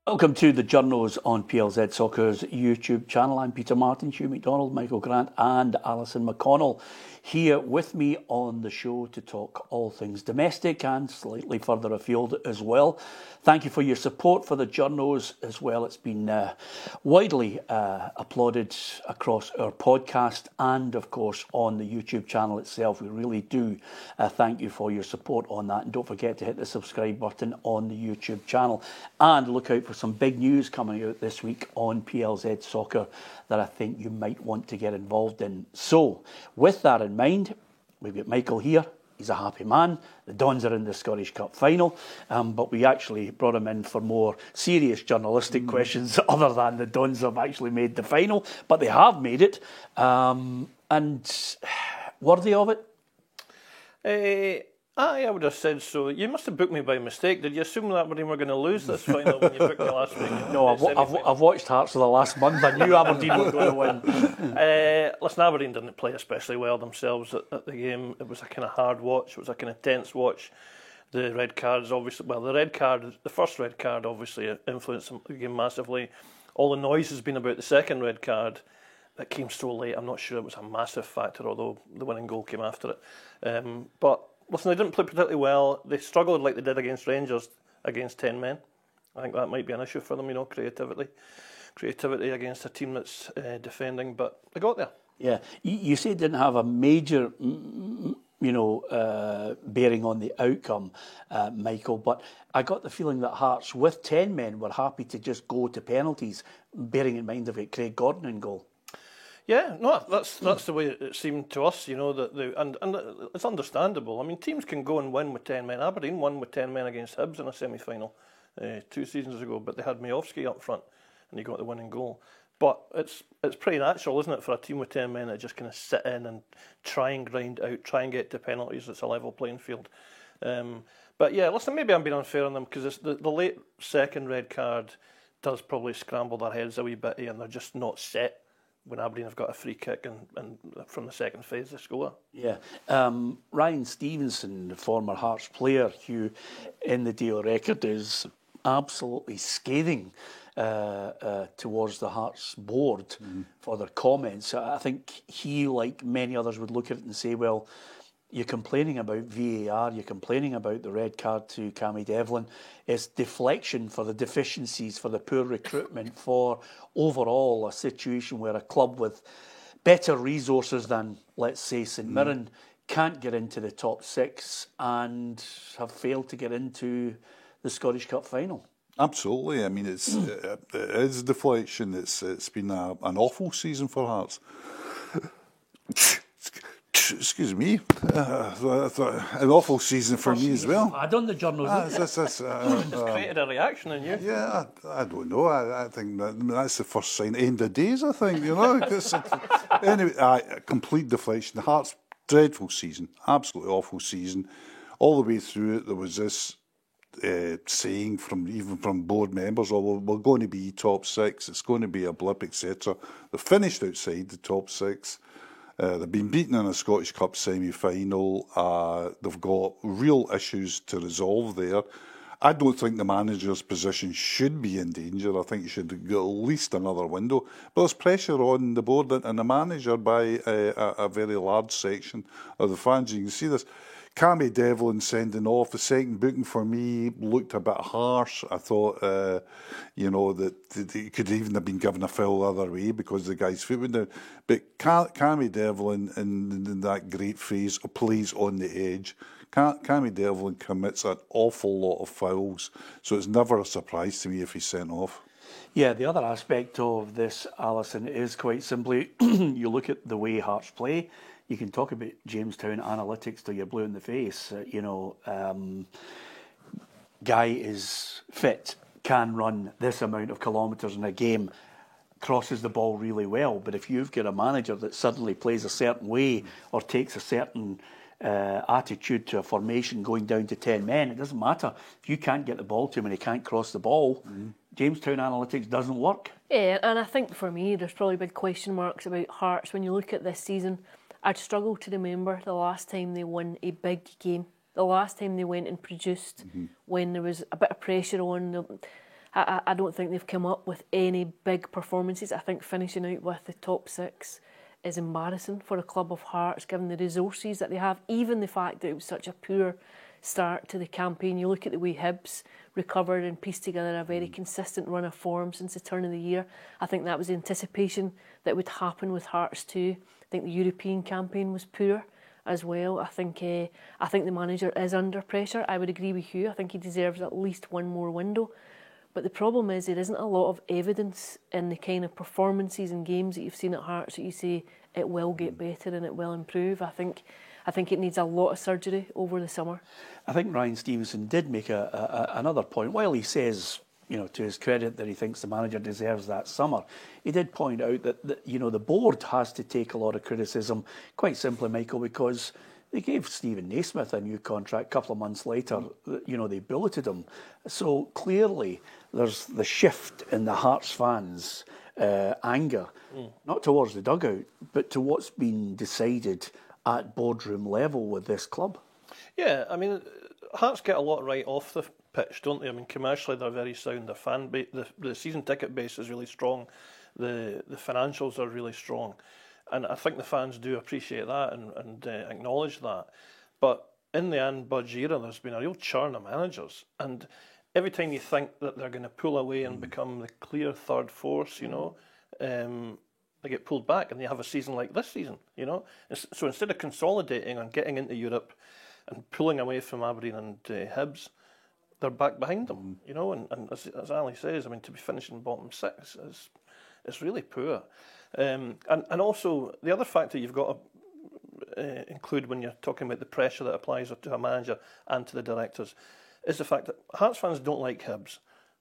Welcome to the Journos on PLZ Soccer's YouTube channel. I'm Peter Martin, Hugh McDonald, Michael Grant and Alison McConnell here with me on the show to talk all things domestic and slightly further afield as well. Thank you for your support for the Journos as well. It's been widely applauded across our podcast and of course on the YouTube channel itself. We really do thank you for your support on that, and don't forget to hit the subscribe button on the YouTube channel and look out for some big news coming out this week on PLZ Soccer that I think you might want to get involved in. So, with that in mind, we've got Michael here. He's a happy man. The Dons are in the Scottish Cup final, but we actually brought him in for more serious journalistic questions other than the Dons have actually made the final, but they have made it. And worthy of it? I would have said so. You must have booked me by mistake. Did you assume that Aberdeen were going to lose this final when you booked me last week? No, I've watched Hearts for the last month. I knew Aberdeen were going to win. Listen, Aberdeen didn't play especially well themselves at the game. It was a kind of hard watch. It was a kind of tense watch. The red cards, obviously, the first red card obviously influenced the game massively. All the noise has been about the second red card that came so late. I'm not sure it was a massive factor, although the winning goal came after it. But listen, they didn't play particularly well. They struggled like they did against Rangers against 10 men. I think that might be an issue for them, creativity against a team that's defending, but they got there. Yeah, you say it didn't have a major, bearing on the outcome, Michael, but I got the feeling that Hearts, with 10 men, were happy to just go to penalties, bearing in mind they've got Craig Gordon in goal. Yeah, no, that's the way it seemed to us, and it's understandable. I mean, teams can go and win with 10 men. Aberdeen won with 10 men against Hibs in a semi-final 2 seasons ago, but they had Majowski up front and he got the winning goal. But it's pretty natural, isn't it, for a team with 10 men to just kind of sit in and try and grind out, try and get to penalties. It's a level playing field. But yeah, listen, maybe I'm being unfair on them because the late second red card does probably scramble their heads a wee bit, and they're just not set when Aberdeen have got a free kick and from the second phase they score. Yeah. Ryan Stevenson, the former Hearts player, who in the Daily Record is absolutely scathing towards the Hearts board for their comments. I think he, like many others, would look at it and say, well, you're complaining about VAR, you're complaining about the red card to Cammy Devlin. It's deflection for the deficiencies, for the poor recruitment, for overall a situation where a club with better resources than, let's say, St Mirren can't get into the top 6 and have failed to get into the Scottish Cup final. Absolutely. I mean, it is deflection. It's been an awful season for Hearts. Excuse me, an awful season for me as well. I done the journals. It's created a reaction in you. Yeah, I don't know. I think that's the first sign. End of days, I think. Anyway, complete deflection. Hearts, dreadful season, absolutely awful season. All the way through it, there was this saying from board members, we're going to be top 6. It's going to be a blip, etc. They finished outside the top 6. They've been beaten in a Scottish Cup semi-final. They've got real issues to resolve there. I don't think the manager's position should be in danger. I think he should get at least another window. But there's pressure on the board and the manager by a very large section of the fans. You can see this. Cammy Devlin sending off. The second booking for me looked a bit harsh. I thought, that he could even have been given a foul the other way because the guy's foot went down. But Cammy Devlin, in that great phrase, plays on the edge. Cammy Devlin commits an awful lot of fouls, so it's never a surprise to me if he's sent off. Yeah, the other aspect of this, Alison, is quite simply you look at the way Hearts play. You can talk about Jamestown analytics till you're blue in the face. Guy is fit, can run this amount of kilometres in a game, crosses the ball really well. But if you've got a manager that suddenly plays a certain way or takes a certain attitude to a formation going down to 10 men, it doesn't matter. If you can't get the ball to him and he can't cross the ball, Jamestown analytics doesn't work. Yeah, and I think for me, there's probably big question marks about Hearts. When you look at this season, I'd struggle to remember the last time they won a big game, the last time they went and produced when there was a bit of pressure on them. I don't think they've come up with any big performances. I think finishing out with the top 6 is embarrassing for a club of Hearts, given the resources that they have, even the fact that it was such a poor start to the campaign. You look at the way Hibs recovered and pieced together a very consistent run of form since the turn of the year. I think that was the anticipation that would happen with Hearts too. I think the European campaign was poor as well. I think the manager is under pressure. I would agree with you. I think he deserves at least one more window. But the problem is there isn't a lot of evidence in the kind of performances and games that you've seen at Hearts that you say it will get better and it will improve. I think it needs a lot of surgery over the summer. I think Ryan Stevenson did make another point. While he says, to his credit, that he thinks the manager deserves that summer, he did point out that the board has to take a lot of criticism, quite simply, Michael, because they gave Stephen Naismith a new contract. A couple of months later, they bulleted him. So clearly there's the shift in the Hearts fans' anger, not towards the dugout, but to what's been decided at boardroom level with this club. Yeah, I mean, Hearts get a lot right off the pitch, don't they? I mean, commercially they're very sound. Their fan base, the season ticket base is really strong. The financials are really strong. And I think the fans do appreciate that and acknowledge that. But in the Ange Budge era, there's been a real churn of managers. And every time you think that they're going to pull away and become the clear third force, they get pulled back and they have a season like this season, So instead of consolidating and getting into Europe and pulling away from Aberdeen and Hibs, they're back behind them, And as Ali says, I mean, to be finishing bottom 6 is really poor. And also, the other factor you've got to include when you're talking about the pressure that applies to a manager and to the directors is the fact that Hearts fans don't like Hibs.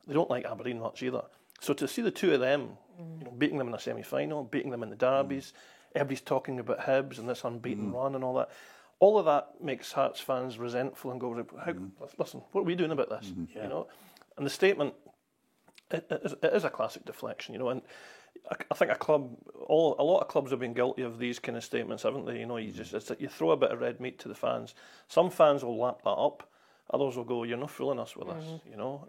They don't like Aberdeen much either. So to see the two of them, beating them in a semi-final, beating them in the derbies, everybody's talking about Hibs and this unbeaten run and all of that makes Hearts fans resentful and go, listen, what are we doing about this? And the statement, it is a classic deflection, and I think a lot of clubs have been guilty of these kind of statements, haven't they? You throw a bit of red meat to the fans. Some fans will lap that up. Others will go, you're not fooling us with this,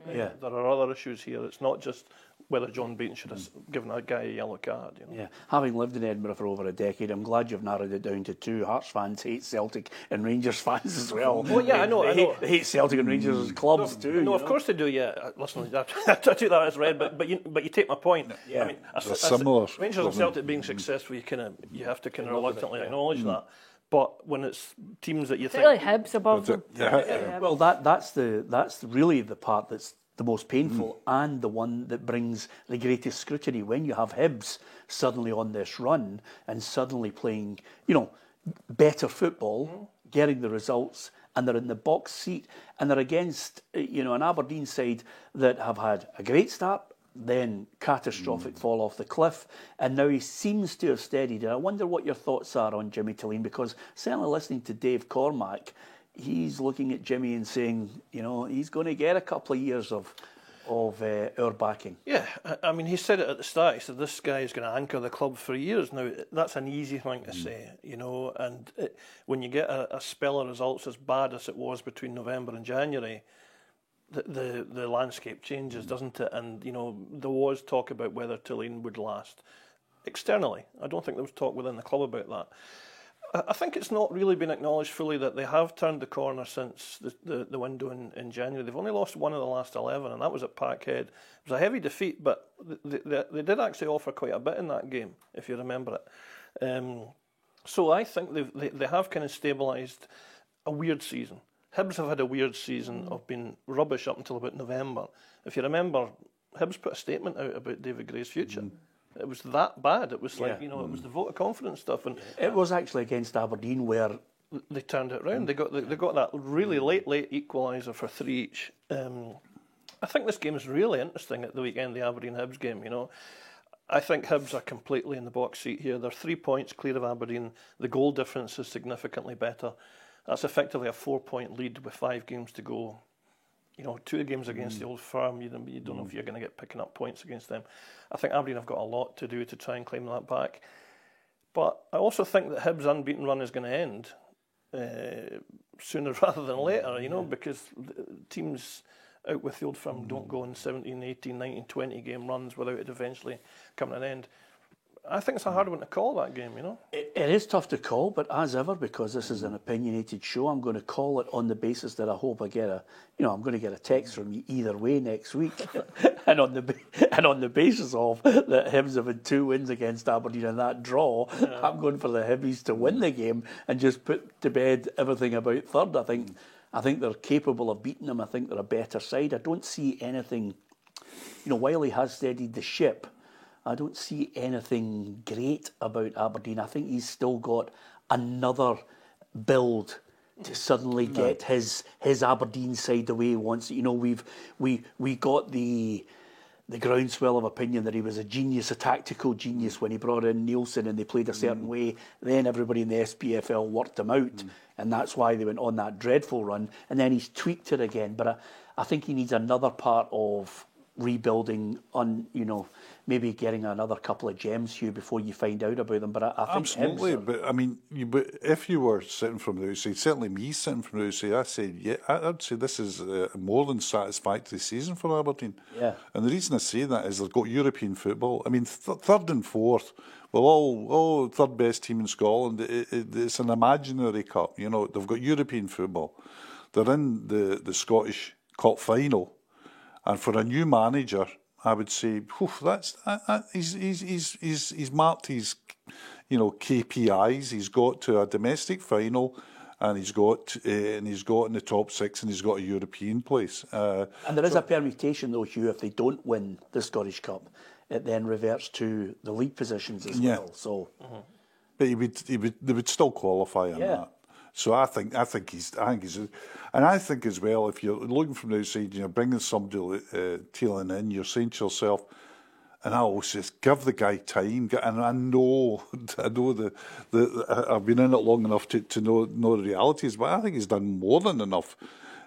Yeah. There are other issues here. It's not just whether John Beaton should have given that guy a yellow card. Yeah, having lived in Edinburgh for over a decade, I'm glad you've narrowed it down to 2. Hearts fans hate Celtic and Rangers fans as well. Well, yeah, I know. They hate Celtic and Rangers as clubs too. No, of course they do. Yeah, listen, I take that as read, but you take my point. Yeah. I mean, similar. Rangers and Celtic being successful, you have to kind of reluctantly acknowledge that. But when it's teams that you think, Particularly Hibs above them. Well, that's really the part that's the most painful and the one that brings the greatest scrutiny. When you have Hibs suddenly on this run and suddenly playing, better football, getting the results, and they're in the box seat, and they're against, an Aberdeen side that have had a great start, then catastrophic fall off the cliff, and now he seems to have steadied. And I wonder what your thoughts are on Jimmy Tilleen, because certainly listening to Dave Cormack, he's looking at Jimmy and saying, he's going to get a couple of years of our backing. Yeah, I mean, he said it at the start. He said this guy is going to anchor the club for years. Now, that's an easy thing to say, and when you get a spell of results as bad as it was between November and January, the landscape changes, doesn't it? And, there was talk about whether Tilleen would last externally. I don't think there was talk within the club about that. I think it's not really been acknowledged fully that they have turned the corner since the window in January. They've only lost one of the last 11, and that was at Parkhead. It was a heavy defeat, but they did actually offer quite a bit in that game, if you remember it. So I think they have kind of stabilised a weird season. Hibs have had a weird season of being rubbish up until about November. If you remember, Hibs put a statement out about David Gray's future. It was that bad. It was like, it was the vote of confidence stuff. And it was actually against Aberdeen where they turned it round. They got that really late equaliser for 3 each. I think this game is really interesting at the weekend, the Aberdeen-Hibs game, I think Hibs are completely in the box seat here. They're 3 points clear of Aberdeen. The goal difference is significantly better. That's effectively a 4-point lead with 5 games to go. 2 games against the Old Firm, you don't know if you're going to get picking up points against them. I think Aberdeen have got a lot to do to try and claim that back. But I also think that Hibs' unbeaten run is going to end sooner rather than later, because teams out with the Old Firm don't go in 17, 18, 19, 20 game runs without it eventually coming to an end. I think it's a hard one to call, that game, you know. It is tough to call, but as ever, because this is an opinionated show, I'm going to call it on the basis that I hope I get I'm going to get a text from you either way next week, and on the basis of that Hibs have had 2 wins against Aberdeen in that draw, I'm going for the Hibbies to win the game and just put to bed everything about third. I think they're capable of beating them. I think they're a better side. I don't see anything, while he has steadied the ship, I don't see anything great about Aberdeen. I think he's still got another build to suddenly get his Aberdeen side the way he wants it. We got the groundswell of opinion that he was a genius, a tactical genius when he brought in Nielsen and they played a certain way. Then everybody in the SPFL worked him out, and that's why they went on that dreadful run. And then he's tweaked it again. But I think he needs another part of rebuilding on, maybe getting another couple of gems, Hugh, before you find out about them. But I think absolutely. But I mean, but if you were sitting from the outside, certainly me sitting from the outside, I'd say this is a more than satisfactory season for Aberdeen. Yeah. And the reason I say that is they've got European football. I mean, third and fourth, well, all third best team in Scotland. It's an imaginary cup. They've got European football. They're in the Scottish Cup final. And for a new manager, I would say, he's marked his, KPIs. He's got to a domestic final, and he's got in the top 6, and he's got a European place. And there is a permutation, though, Hugh. If they don't win the Scottish Cup, it then reverts to the league positions as well. So, but they would still qualify on that. So I think he's, and I think as well, if you're looking from the outside, you're bringing somebody tailing in, you're saying to yourself, and I always say, give the guy time. And I know I've been in it long enough to know the realities, but I think he's done more than enough.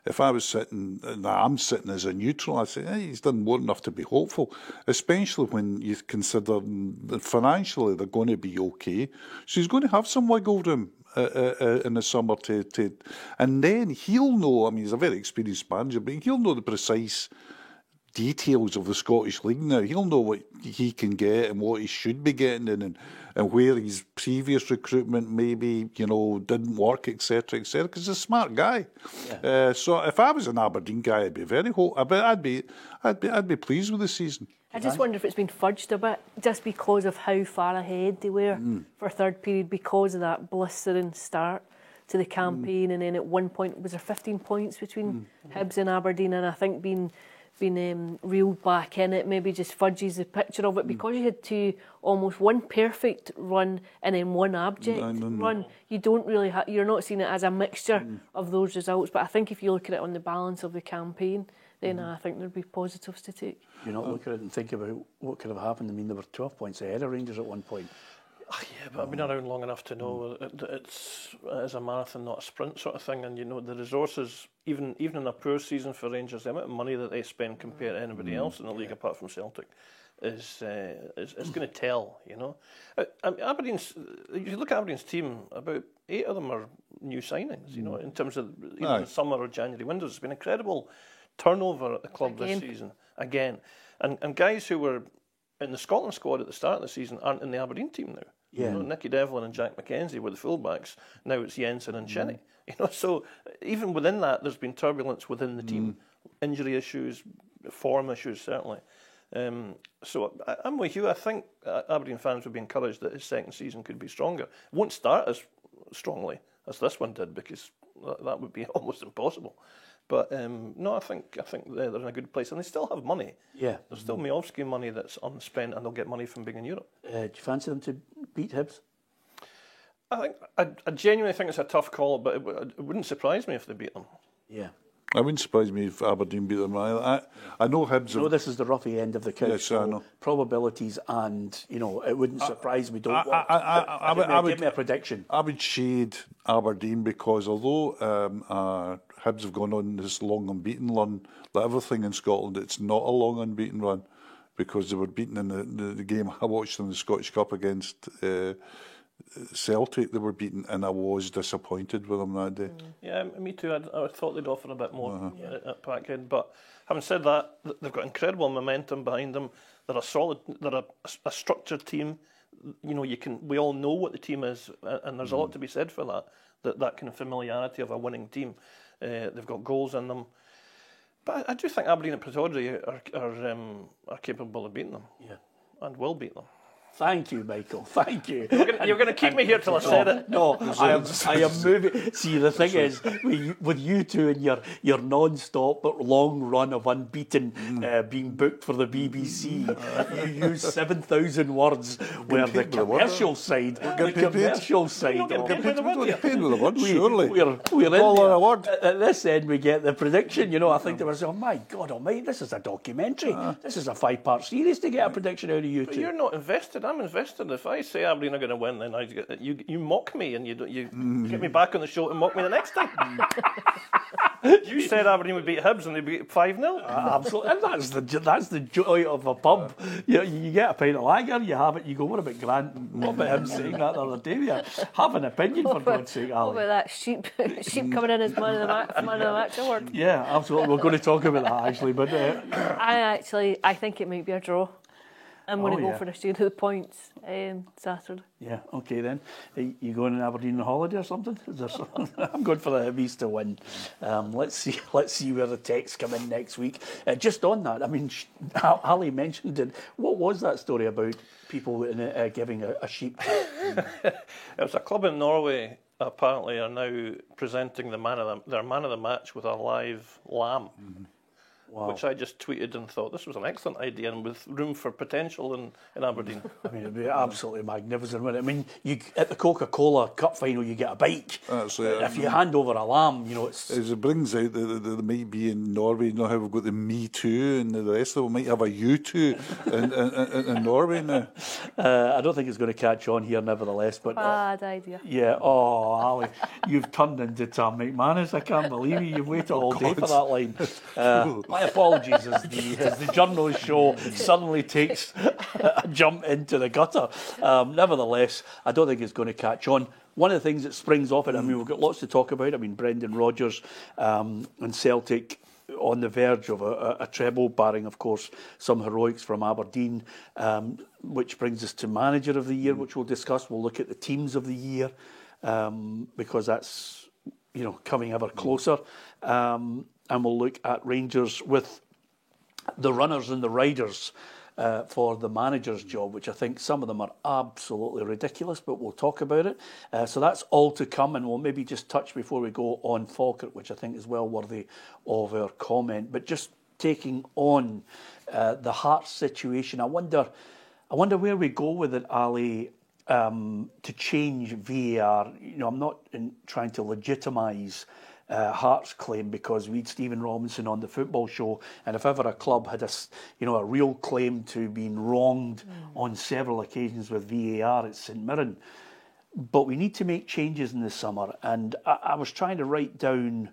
If I was sitting, and I'm sitting as a neutral, I'd say, he's done more than enough to be hopeful, especially when you consider that financially they're going to be okay. So he's going to have some wiggle room in the summer and then he'll know. I mean, he's a very experienced manager, but he'll know the precise details of the Scottish League now. He'll know what he can get and what he should be getting in, and where his previous recruitment maybe didn't work, etc., etc. Because he's a smart guy. Yeah. So if I was an Aberdeen guy, I'd be very I'd be pleased with the season. I just wonder if it's been fudged a bit, just because of how far ahead they were for third period, because of that blistering start to the campaign, and then at one point was there 15 points between Hibs and Aberdeen, and I think being reeled back in it maybe just fudges the picture of it, because you had almost one perfect run and then one abject run. You don't really you're not seeing it as a mixture of those results, but I think if you look at it on the balance of the campaign, then I think there'd be positives to take. You not look at it and think about what could have happened. I mean, there were 12 points ahead of Rangers at one point. Yeah, but I've been around long enough to know it's a marathon, not a sprint sort of thing. And the resources, even in a poor season for Rangers, the amount of money that they spend compared to anybody else in the league apart from Celtic is going to tell. Aberdeen's. If you look at Aberdeen's team, about 8 of them are new signings. In terms of the summer or January windows, it's been incredible turnover at the club this season again, and guys who were in the Scotland squad at the start of the season aren't in the Aberdeen team now. Yeah. Nicky Devlin and Jack McKenzie were the fullbacks. Now it's Jensen and Shinnie. So even within that, there's been turbulence within the team, injury issues, form issues certainly. So I'm with you. I think Aberdeen fans would be encouraged that his second season could be stronger. It won't start as strongly as this one did, because that would be almost impossible. But no, I think they're in a good place, and they still have money. Yeah, there's still Miovski money that's unspent, and they'll get money from being in Europe. Do you fancy them to beat Hibs? I genuinely think it's a tough call, but it wouldn't surprise me if they beat them. Yeah, it wouldn't surprise me if Aberdeen beat them. I know Hibs. I know this is the roughy end of the couch. Yes, I know. Probabilities, and it wouldn't surprise me. Give me a prediction. I would shade Aberdeen, because although Hibs have gone on this long unbeaten run, like everything in Scotland, it's not a long unbeaten run, because they were beaten in the game I watched in the Scottish Cup against Celtic they were beaten, and I was disappointed with them that day. Yeah, me too. I thought they'd offer a bit more at Parkhead. But having said that, they've got incredible momentum behind them. They're a solid, they're a structured team. You know, we all know what the team is, and there's a lot to be said for that kind of familiarity of a winning team. They've got goals in them. But I do think Aberdeen and Pittodrie are capable of beating them. Yeah. And will beat them. Thank you, Michael. Thank you. You're going to keep me here till I said it. No, I am moving. See, the thing is, with you two and your non-stop but long run of unbeaten being booked for the BBC, you use 7,000 words, where the commercial side, Get paid with the word, surely. We're in All there. on a word. At this end, we get the prediction. You know, I think to myself, my God Almighty, this is a documentary. This is a 5-part series to get a prediction out of you But two. you're not invested. I'm invested. If I say Aberdeen are going to win, then you mock me and you get me back on the show and mock me the next time. You said Aberdeen would beat Hibs and they beat 5-0. Absolutely, and that's the joy of a pub. You get a pint of lager, you have it, you go, what about Grant? What about him saying that the other day? You have an opinion, for God's sake, What Ali. about that sheep coming in as man of the match award? Yeah, absolutely. We're going to talk about that actually, but I think it might be a draw. I'm going to go yeah. for the share of the points Saturday. yeah, okay then. You going in Aberdeen on holiday or something? Is there something? I'm going for the Hibbies to win. Let's see where the texts come in next week. Just on that, I mean, Ali mentioned it. What was that story about people giving a sheep? It was a club in Norway. Apparently, are now presenting their man of the match with a live lamb. Wow. Which I just tweeted and thought this was an excellent idea and with room for potential in Aberdeen. I mean, it'd be absolutely magnificent, wouldn't it? I mean, at the Coca-Cola Cup final, you get a bike. That's it. If you hand over a lamb, you know, it's... As it brings out that there might be in Norway, you know how we've got the Me Too and the rest of them might have a You Too in Norway now. I don't think it's going to catch on here, nevertheless. But Bad idea. yeah, oh, Ali, you've turned into Tom McManus. I can't believe it. You've waited all day for that line. My apologies as the journalist show suddenly takes a jump into the gutter. Nevertheless, I don't think it's going to catch on. One of the things that springs off it, I mean, we've got lots to talk about. I mean, Brendan Rodgers and Celtic on the verge of a treble, barring, of course, some heroics from Aberdeen, which brings us to Manager of the Year, which we'll discuss. We'll look at the Teams of the Year, because that's, you know, coming ever closer. And we'll look at Rangers with the runners and the riders for the manager's job, which I think some of them are absolutely ridiculous, but we'll talk about it. So that's all to come, and we'll maybe just touch before we go on Falkirk, which I think is well worthy of our comment. But just taking on the Hearts situation, I wonder where we go with it, Ali, to change VAR. You know, I'm not trying to legitimise Hearts' claim, because we had Stephen Robinson on the football show, and if ever a club had a real claim to being wronged on several occasions with VAR, it's St Mirren. But we need to make changes in the summer, and I was trying to write down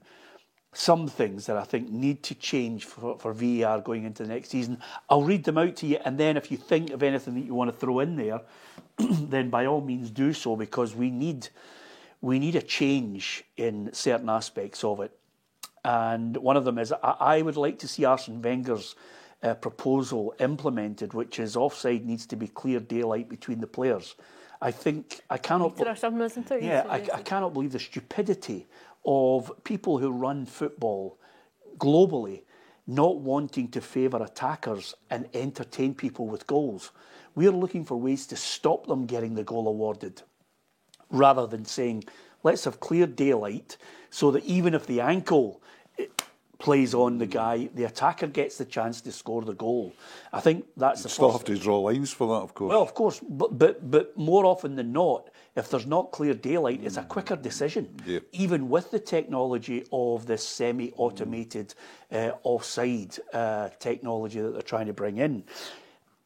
some things that I think need to change for VAR going into the next season. I'll read them out to you, and then if you think of anything that you want to throw in there, then by all means do so, because we need a change in certain aspects of it. And one of them is I would like to see Arsene Wenger's proposal implemented, which is offside needs to be clear daylight between the players. I cannot believe the stupidity of people who run football globally not wanting to favour attackers and entertain people with goals. We're looking for ways to stop them getting the goal awarded, rather than saying, let's have clear daylight so that even if the ankle plays on the guy, the attacker gets the chance to score the goal. I think that's the Still first. have to draw lines for that, of course. Well, of course, but more often than not, if there's not clear daylight, it's a quicker decision. Yeah. Even with the technology of this semi-automated offside technology that they're trying to bring in,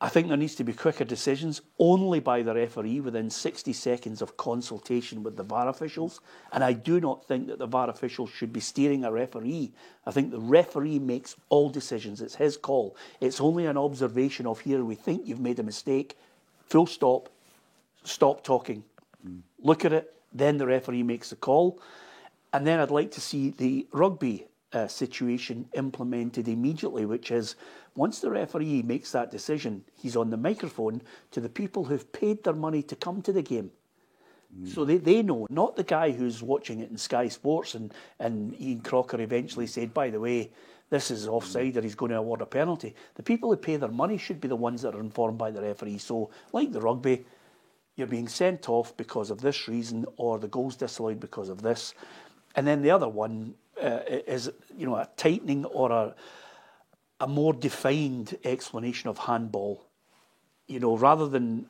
I think there needs to be quicker decisions only by the referee within 60 seconds of consultation with the VAR officials. And I do not think that the VAR officials should be steering a referee. I think the referee makes all decisions. It's his call. It's only an observation of, here, we think you've made a mistake. Full stop. Stop talking. look at it, then the referee makes the call. And then I'd like to see the rugby situation implemented immediately, which is once the referee makes that decision, he's on the microphone to the people who've paid their money to come to the game. So they know, not the guy who's watching it in Sky Sports and Ian Crocker eventually said, by the way, this is offside or he's going to award a penalty. The people who pay their money should be the ones that are informed by the referee. So, like the rugby, you're being sent off because of this reason or the goal's disallowed because of this. And then the other one is, a tightening or a more defined explanation of handball. Rather than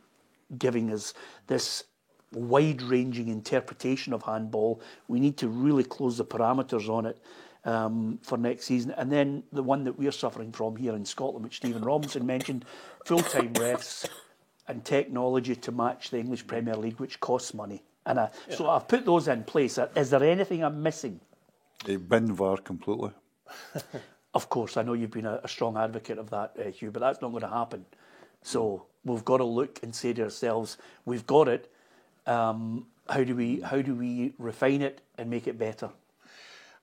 giving us this wide-ranging interpretation of handball, we need to really close the parameters on it for next season. And then the one that we're suffering from here in Scotland, which Stephen Robinson mentioned, full-time refs and technology to match the English Premier League, which costs money. And so I've put those in place. Is there anything I'm missing? Bin VAR completely. Of course, I know you've been a strong advocate of that, Hugh, but that's not going to happen. So we've got to look and say to ourselves, we've got it. How do we refine it and make it better?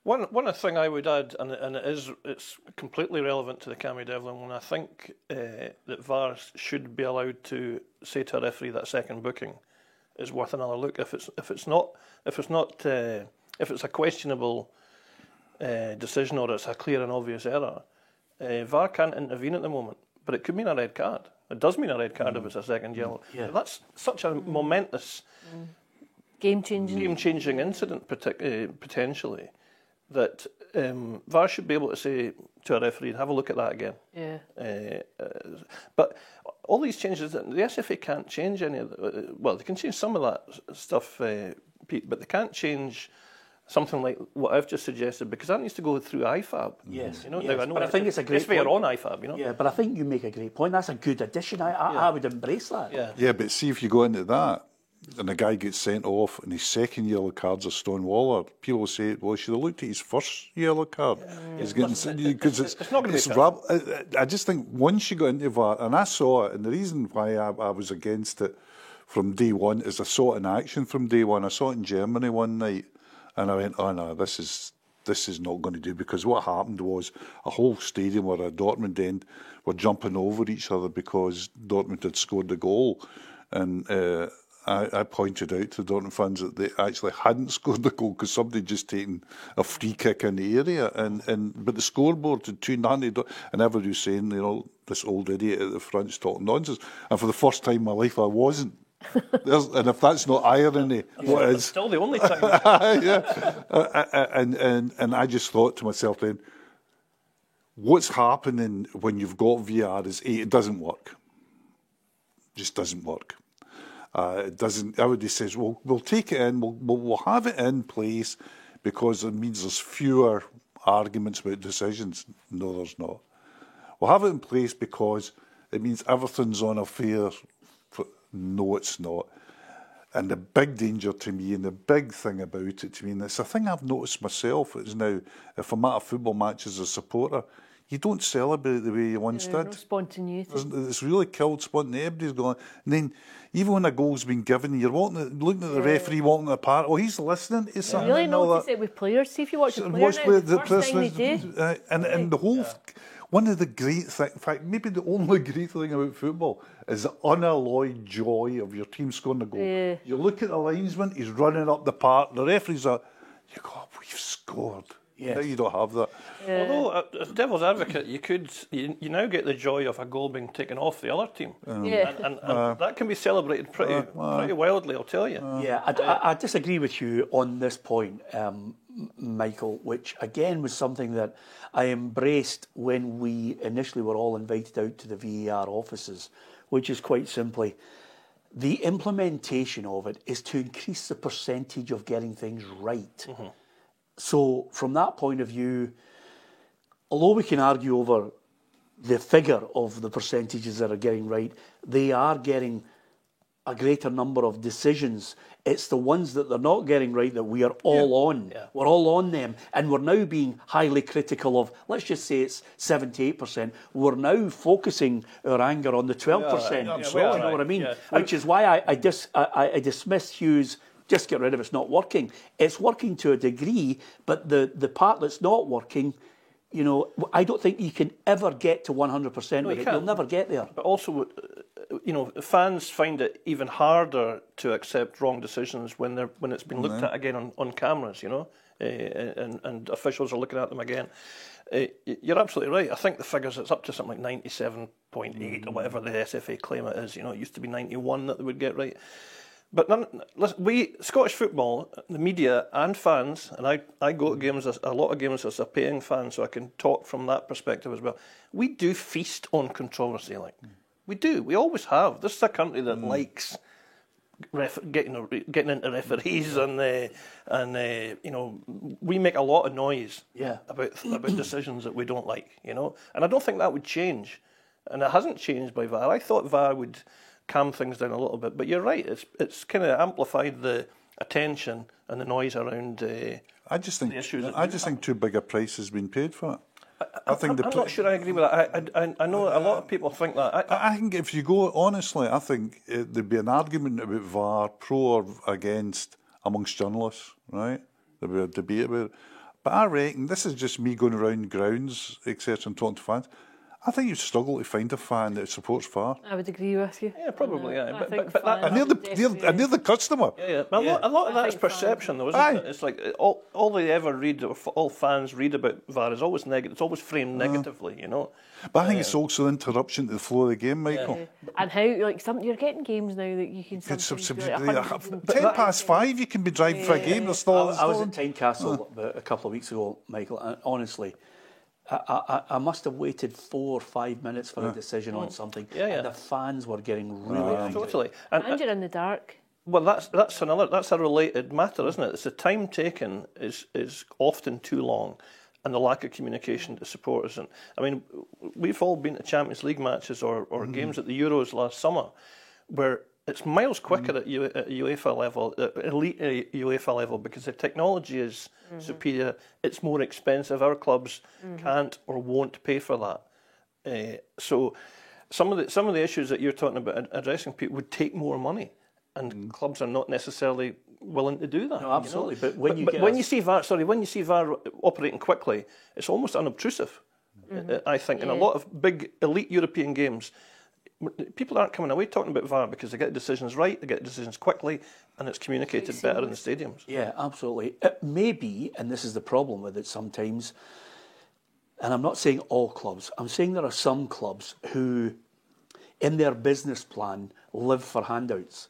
One thing I would add, and it's completely relevant to the Cammy Devlin one. I think that VAR should be allowed to say to a referee that second booking is worth another look. If it's a questionable decision or it's a clear and obvious error, VAR can't intervene at the moment. But it could mean a red card. It does mean a red card if it's a second yellow. Yeah. That's such a momentous, game-changing incident potentially that VAR should be able to say to a referee, have a look at that again. Yeah. But all these changes, the SFA can't change any of they can change some of that stuff, Pete, but they can't change something like what I've just suggested, because that needs to go through IFAB. Yes, Now, I know, but I think it's a great point. It's on IFAB, Yeah, but I think you make a great point. That's a good addition. I would embrace that. Yeah, but see if you go into that and the guy gets sent off and his second yellow card's a Stonewaller, people will say, well, he should have looked at his first yellow card. He's getting, because it's not going to be I just think once you go into VAR, and I saw it, and the reason why I was against it from day one is I saw it in action from day one. I saw it in Germany one night. And I went, oh no, this is not going to do, because what happened was a whole stadium or a Dortmund end were jumping over each other because Dortmund had scored the goal. And I pointed out to Dortmund fans that they actually hadn't scored the goal because somebody had just taken a free kick in the area. But the scoreboard had 2-0, and everybody was saying, this old idiot at the front's talking nonsense. And for the first time in my life, I wasn't. And if that's not irony, what is? It's still the only time. And I just thought to myself then, what's happening when you've got VR is it doesn't work. Just doesn't work. It doesn't. Everybody says, well, we'll take it in, we'll have it in place because it means there's fewer arguments about decisions. No, there's not. We'll have it in place because it means everything's on a fair. No, it's not. And the big danger to me, and the big thing about it to me, and it's a thing I've noticed myself, is now, if I'm at a football match as a supporter, you don't celebrate the way you once did. No spontaneity. It's really killed spontaneity. Everybody's going. And then, even when a goal's been given, you're looking at the referee walking apart. Oh, he's listening to something. You really notice it with players. See if you watch a player now, the first thing they do. And the whole... One of the great things, in fact, maybe the only great thing about football is the unalloyed joy of your team scoring a goal. Yeah. You look at the linesman, he's running up the park, the referee's you go, we've scored. Yes. Now you don't have that. Although, as devil's advocate, you now get the joy of a goal being taken off the other team. And that can be celebrated pretty wildly, I'll tell you. I disagree with you on this point, Michael, which again was something that I embraced when we initially were all invited out to the VAR offices, which is quite simply, the implementation of it is to increase the percentage of getting things right. Mm-hmm. So from that point of view, although we can argue over the figure of the percentages that are getting right, they are getting a greater number of decisions. It's the ones that they're not getting right that we are all on. Yeah. We're all on them. And we're now being highly critical of, let's just say it's 78%. We're now focusing our anger on the 12%. absolutely. You know what I mean? Yeah. Which is why I dismiss Hughes, just get rid of it, it's not working. It's working to a degree, but the part that's not working, you know, I don't think you can ever get to 100% with it. You'll never get there. But also, you know, fans find it even harder to accept wrong decisions when it's been looked at again on cameras, you know, and officials are looking at them again. You're absolutely right. I think the figures, it's up to something like 97.8 or whatever the SFA claim it is. You know, it used to be 91 that they would get right. But listen, Scottish football, the media and fans, and I go to games, a lot of games as a paying fan, so I can talk from that perspective as well. We do feast on controversy, like we do. We always have. This is a country that likes getting into referees and you know, we make a lot of noise about decisions that we don't like, you know, and I don't think that would change, and it hasn't changed by VAR. I thought VAR would calm things down a little bit, but you're right. It's kind of amplified the attention and the noise around. I just think too big a price has been paid for it. I'm not sure I agree with that. I know a lot of people think that. I think if you go honestly, I think there'd be an argument about VAR, pro or against, amongst journalists, right? There'd be a debate about it. But I reckon, this is just me going around grounds, etc., and talking to fans. I think you'd struggle to find a fan that supports VAR. I would agree with you. Yeah, probably, yeah. But And they're the customer. Yeah. But a lot of that is perception, though, isn't it? It's like all they ever read, or all fans read about VAR is always negative. It's always framed negatively, you know. But I think it's also an interruption to the flow of the game, Michael. Yeah. And how, like, you're getting games now that you can sometimes be like 5:10, you can be driving for a game. I was at Tynecastle about a couple of weeks ago, Michael, and honestly, I must have waited 4 or 5 minutes for a decision on something. And the fans were getting really angry. Totally. And you're in the dark. Well, that's a related matter, isn't it? It's the time taken is often too long, and the lack of communication to supporters. And I mean, we've all been to Champions League matches or games at the Euros last summer, where it's miles quicker at UEFA level, elite UEFA level, because the technology is superior. It's more expensive. Our clubs can't or won't pay for that. So some of the issues that you're talking about addressing people would take more money, and clubs are not necessarily willing to do that. No, absolutely. You know? But when you see VAR operating quickly, it's almost unobtrusive. I think in a lot of big elite European games, people aren't coming away talking about VAR because they get decisions right, they get decisions quickly, and it's communicated better in the stadiums. Yeah, absolutely. It may be, and this is the problem with it sometimes, and I'm not saying all clubs, I'm saying there are some clubs who, in their business plan, live for handouts.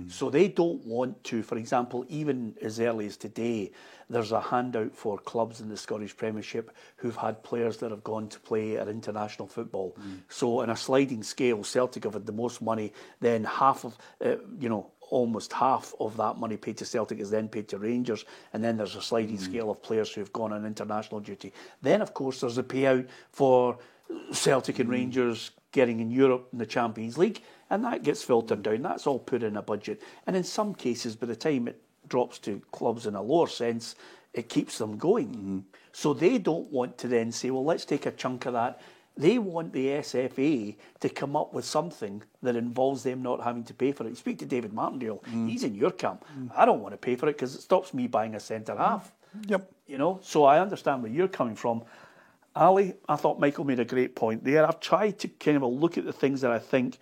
So they don't want to, for example, even as early as today, there's a handout for clubs in the Scottish Premiership who've had players that have gone to play at international football. So in a sliding scale, Celtic have had the most money, then half of, almost half of that money paid to Celtic is then paid to Rangers, and then there's a sliding scale of players who've gone on international duty. Then, of course, there's a payout for Celtic and Rangers getting in Europe in the Champions League, and that gets filtered down. That's all put in a budget. And in some cases, by the time it drops to clubs in a lower sense, it keeps them going. So they don't want to then say, well, let's take a chunk of that. They want the SFA to come up with something that involves them not having to pay for it. You speak to David Martindale, he's in your camp. I don't want to pay for it because it stops me buying a centre-half. Yep. You know, so I understand where you're coming from. Ali, I thought Michael made a great point there. I've tried to kind of look at the things that I think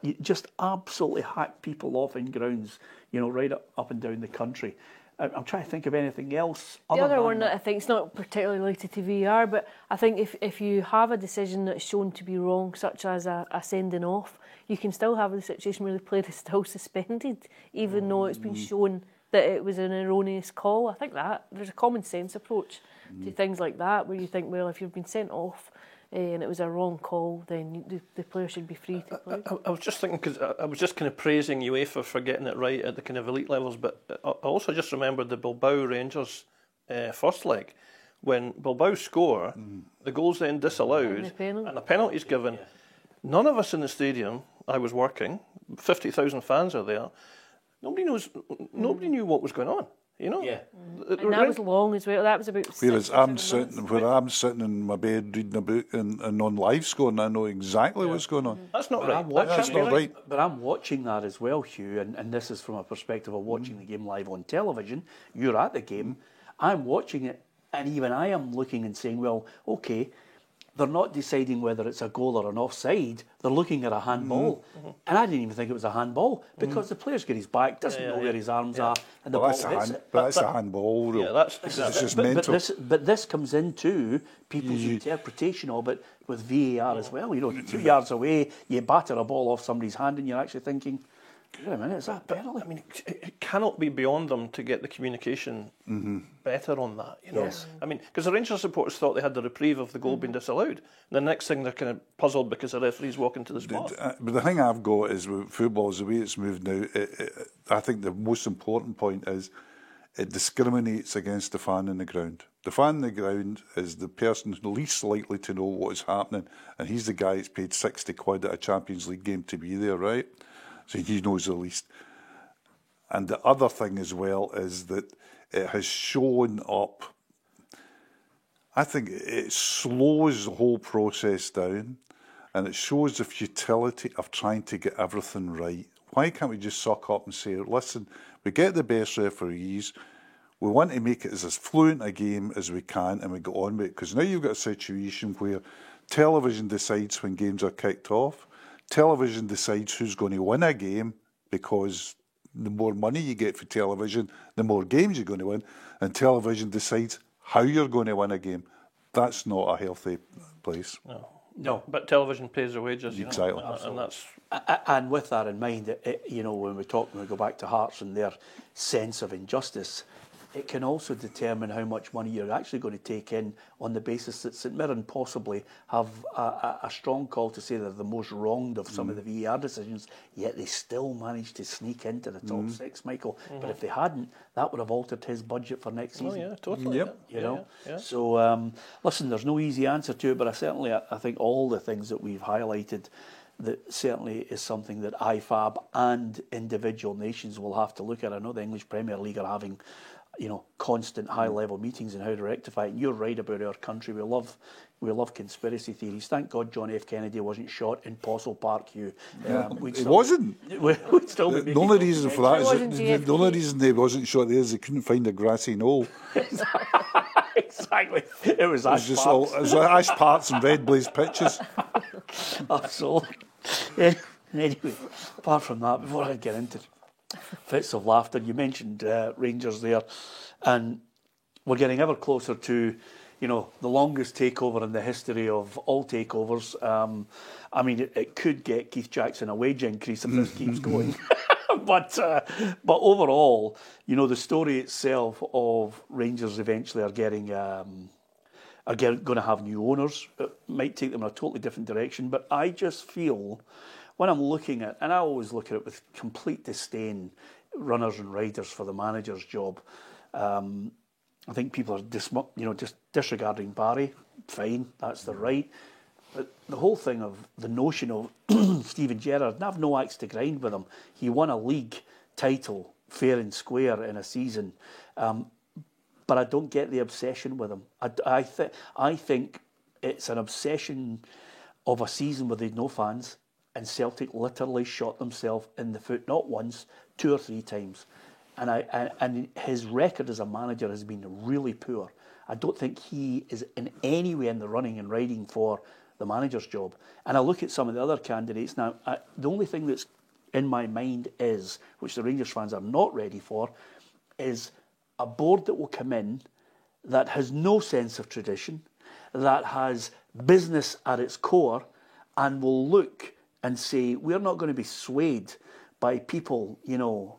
you just absolutely hack people off in grounds, you know, right up and down the country. I'm trying to think of anything else. The other one that I think is not particularly related to VR, but I think if you have a decision that's shown to be wrong, such as a sending off, you can still have the situation where the player is still suspended, even though it's been shown that it was an erroneous call. I think that there's a common sense approach to things like that, where you think, well, if you've been sent off and it was a wrong call, then the player should be free to play. I was just thinking, because I was just kind of praising UEFA for getting it right at the kind of elite levels, but I also just remembered the Bilbao Rangers first leg. When Bilbao score, the goal's then disallowed and a penalty's given. None of us in the stadium, I was working, 50,000 fans are there. Nobody knew what was going on. You know, Yeah. And that was long as well. That was about. Whereas 6 or 7 I'm months. sitting in my bed reading a book and on live score, and I know exactly what's going on. that's not But right. I'm watching That's not right. But I'm watching that as well, Hugh, and this is from a perspective of watching the game live on television. You're at the game. I'm watching it, and even I am looking and saying, well, okay, they're not deciding whether it's a goal or an offside. They're looking at a handball. And I didn't even think it was a handball because the player's got his back, doesn't know where his arms are, and the Well, ball hits it. that's a handball rule. Yeah, that's It's exactly. just But mental. this comes into people's interpretation of it with VAR as well. You know, 2 yards away, you batter a ball off somebody's hand, and you're actually thinking, wait a minute, is that a penalty? I mean, it cannot be beyond them to get the communication better on that. You know, Yes. I mean, because the Rangers supporters thought they had the reprieve of the goal being disallowed. The next thing they're kind of puzzled because the referee's walking to the spot. But the thing I've got is with football, is the way it's moved now, I think the most important point is it discriminates against the fan on the ground. The fan on the ground is the person least likely to know what is happening, and he's the guy that's paid 60 quid at a Champions League game to be there, right? So he knows the least. And the other thing as well is that it has shown up. I think it slows the whole process down, and it shows the futility of trying to get everything right. Why can't we just suck up and say, listen, we get the best referees, we want to make it as fluent a game as we can, and we go on with it? Because now you've got a situation where television decides when games are kicked off, television decides who's going to win a game, because the more money you get for television, the more games you're going to win, and television decides how you're going to win a game. That's not a healthy place. No. But television pays their wages, you Exactly. know, and that's And with that in mind, you know, when we go back to Hearts and their sense of injustice, it can also determine how much money you're actually going to take in on the basis that St Mirren possibly have a strong call to say they're the most wronged of some of the VAR decisions, yet they still managed to sneak into the top six, Michael. But if they hadn't, that would have altered his budget for next season. Oh yeah, totally. Yep. Yeah. You know, Yeah. so listen, there's no easy answer to it, but I think all the things that we've highlighted, that certainly is something that IFAB and individual nations will have to look at. I know the English Premier League are having, you know, constant high-level meetings on how to rectify it. And you're right about our country. We love conspiracy theories. Thank God John F. Kennedy wasn't shot in Postle Park, Hugh. It wasn't. We'd still be The making only reason for that It wasn't is JFK. the only reason they wasn't shot there is they couldn't find a grassy knoll. Exactly. It was It was just all it was ash parts and red blazed pitches. Absolutely. Anyway, apart from that, before I get into fits of laughter, you mentioned Rangers there, and we're getting ever closer to, you know, the longest takeover in the history of all takeovers. I mean, it could get Keith Jackson a wage increase if this keeps going. But overall, you know, the story itself of Rangers eventually are getting going to have new owners. It might take them in a totally different direction, but I just feel when I'm looking at, and I always look at it with complete disdain, runners and riders for the manager's job. I think people are just disregarding Barry. Fine, that's their right. But the whole thing of the notion of Steven Gerrard, and I've no axe to grind with him. He won a league title fair and square in a season. But I don't get the obsession with him. I think it's an obsession of a season where they'd no fans, and Celtic literally shot themselves in the foot, not once, 2 or 3 times. And his record as a manager has been really poor. I don't think he is in any way in the running and riding for the manager's job. And I look at some of the other candidates now. The only thing that's in my mind is, which the Rangers fans are not ready for, is a board that will come in that has no sense of tradition, that has business at its core, and will look and say, we're not going to be swayed by people, you know,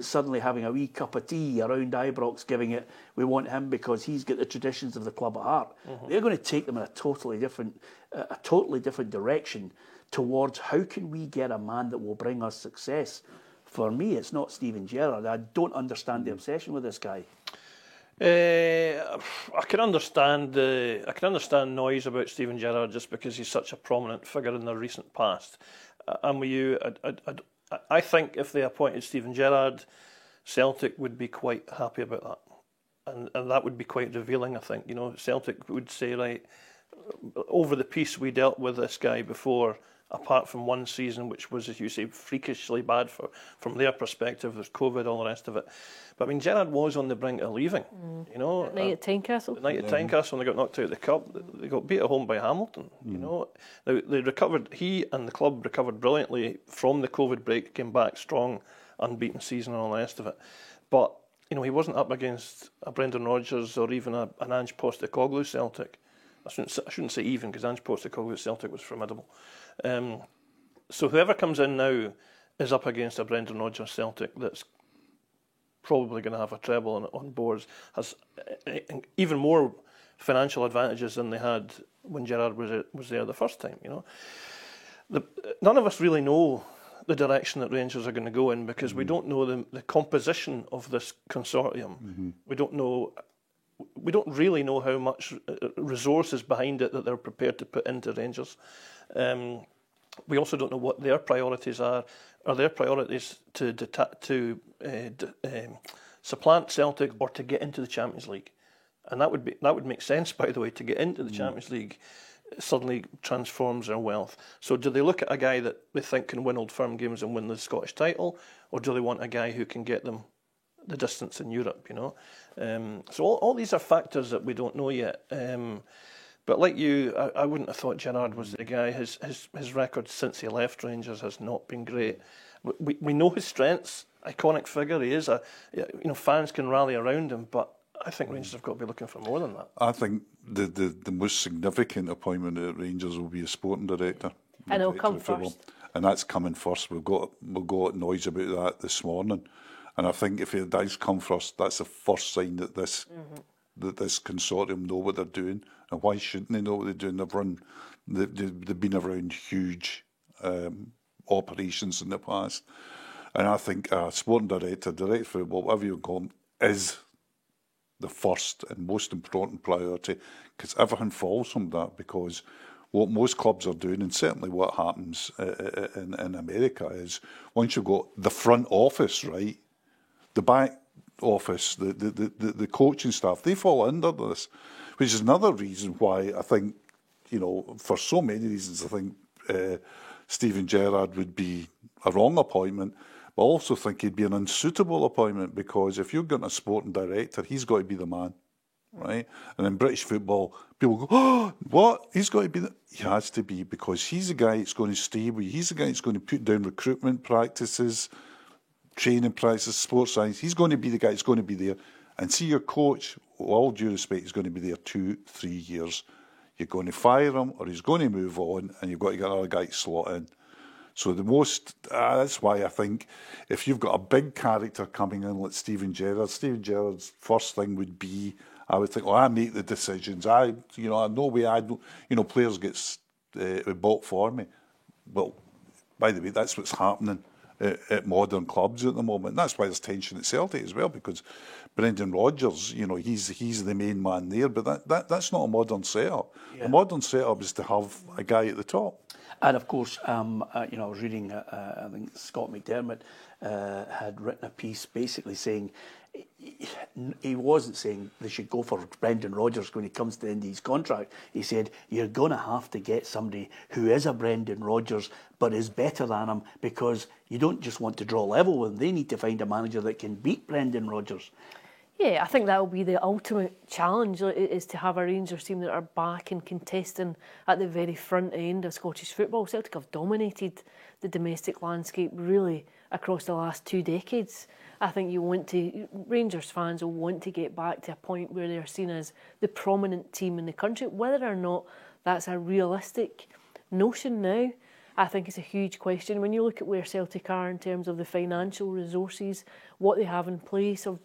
suddenly having a wee cup of tea around Ibrox, giving it, we want him because he's got the traditions of the club at heart. They're going to take them in a totally different direction towards how can we get a man that will bring us success. For me, it's not Steven Gerrard. I don't understand the obsession with this guy. I can understand noise about Steven Gerrard just because he's such a prominent figure in the recent past. I'm with you. I think if they appointed Stephen Gerrard, Celtic would be quite happy about that. And that would be quite revealing, I think. You know, Celtic would say, right, over the piece we dealt with this guy before, apart from one season, which was, as you say, freakishly bad from their perspective. There's COVID, all the rest of it. But I mean, Gerrard was on the brink of leaving. You know, That night at Tynecastle. the night at Tynecastle, when they got knocked out of the cup, they got beat at home by Hamilton. You know, now they recovered. He and the club recovered brilliantly from the COVID break. Came back strong, unbeaten season, and all the rest of it. But you know, he wasn't up against a Brendan Rodgers or even an Ange Postecoglou Celtic. I shouldn't say even, because Ange Postecoglou Celtic was formidable. So whoever comes in now is up against a Brendan Rodgers Celtic that's probably going to have a treble on boards, has even more financial advantages than they had when Gerrard was there the first time. You know, none of us really know the direction that Rangers are going to go in, because we don't know the composition of this consortium. We don't really know how much resources behind it that they're prepared to put into Rangers. We also don't know what their priorities are. Are their priorities to supplant Celtic or to get into the Champions League? And that would make sense, by the way. To get into the Champions League suddenly transforms their wealth. So do they look at a guy that they think can win Old Firm games and win the Scottish title, or do they want a guy who can get them the distance in Europe? You know, so all these are factors that we don't know yet. But like you, I wouldn't have thought Gerrard was the guy. His record since he left Rangers has not been great. We know his strengths. Iconic figure he is. Fans can rally around him, but I think Rangers have got to be looking for more than that. I think the most significant appointment at Rangers will be a sporting director. And it'll come first. And that's coming first. We've got noise about that this morning. And I think if it does come first, that's the first sign that this consortium know what they're doing. And why shouldn't they know what they're doing? They've been around huge operations in the past. And I think a sporting director football, whatever you call him, is the first and most important priority, because everything falls from that. Because what most clubs are doing, and certainly what happens in America, is once you've got the front office right, the back office, the coaching staff, they fall under this, which is another reason why I think, for so many reasons, I think Stephen Gerrard would be a wrong appointment, but I also think he'd be an unsuitable appointment, because if you're getting a sporting director, he's got to be the man, right? And in British football, people go, oh, what? He's got to be he has to be, because he's the guy that's going to stay with you. He's the guy that's going to put down recruitment practices, training practices, sports science. He's going to be the guy that's going to be there. And see, your coach, with all due respect, is going to be there 2-3 years. You're going to fire him, or he's going to move on, and you've got to get another guy to slot in. So that's why I think if you've got a big character coming in like Stephen Gerrard's first thing would be, I would think, I make the decisions. No way players get bought for me. Well, by the way, that's what's happening at modern clubs at the moment. And that's why there's tension at Celtic as well, because Brendan Rodgers, he's the main man there, but that's not a modern setup. Yeah. A modern setup is to have a guy at the top. And of course, I was reading, I think Scott McDermott had written a piece basically saying, he wasn't saying they should go for Brendan Rodgers when he comes to the end of his contract. He said, you're going to have to get somebody who is a Brendan Rodgers but is better than him, because you don't just want to draw level with them. They need to find a manager that can beat Brendan Rodgers. Yeah, I think that will be the ultimate challenge, is to have a Rangers team that are back and contesting at the very front end of Scottish football. Celtic have dominated the domestic landscape really across the last 2 decades. I think Rangers fans will want to get back to a point where they're seen as the prominent team in the country. Whether or not that's a realistic notion now, I think it's a huge question. When you look at where Celtic are in terms of the financial resources, what they have in place, of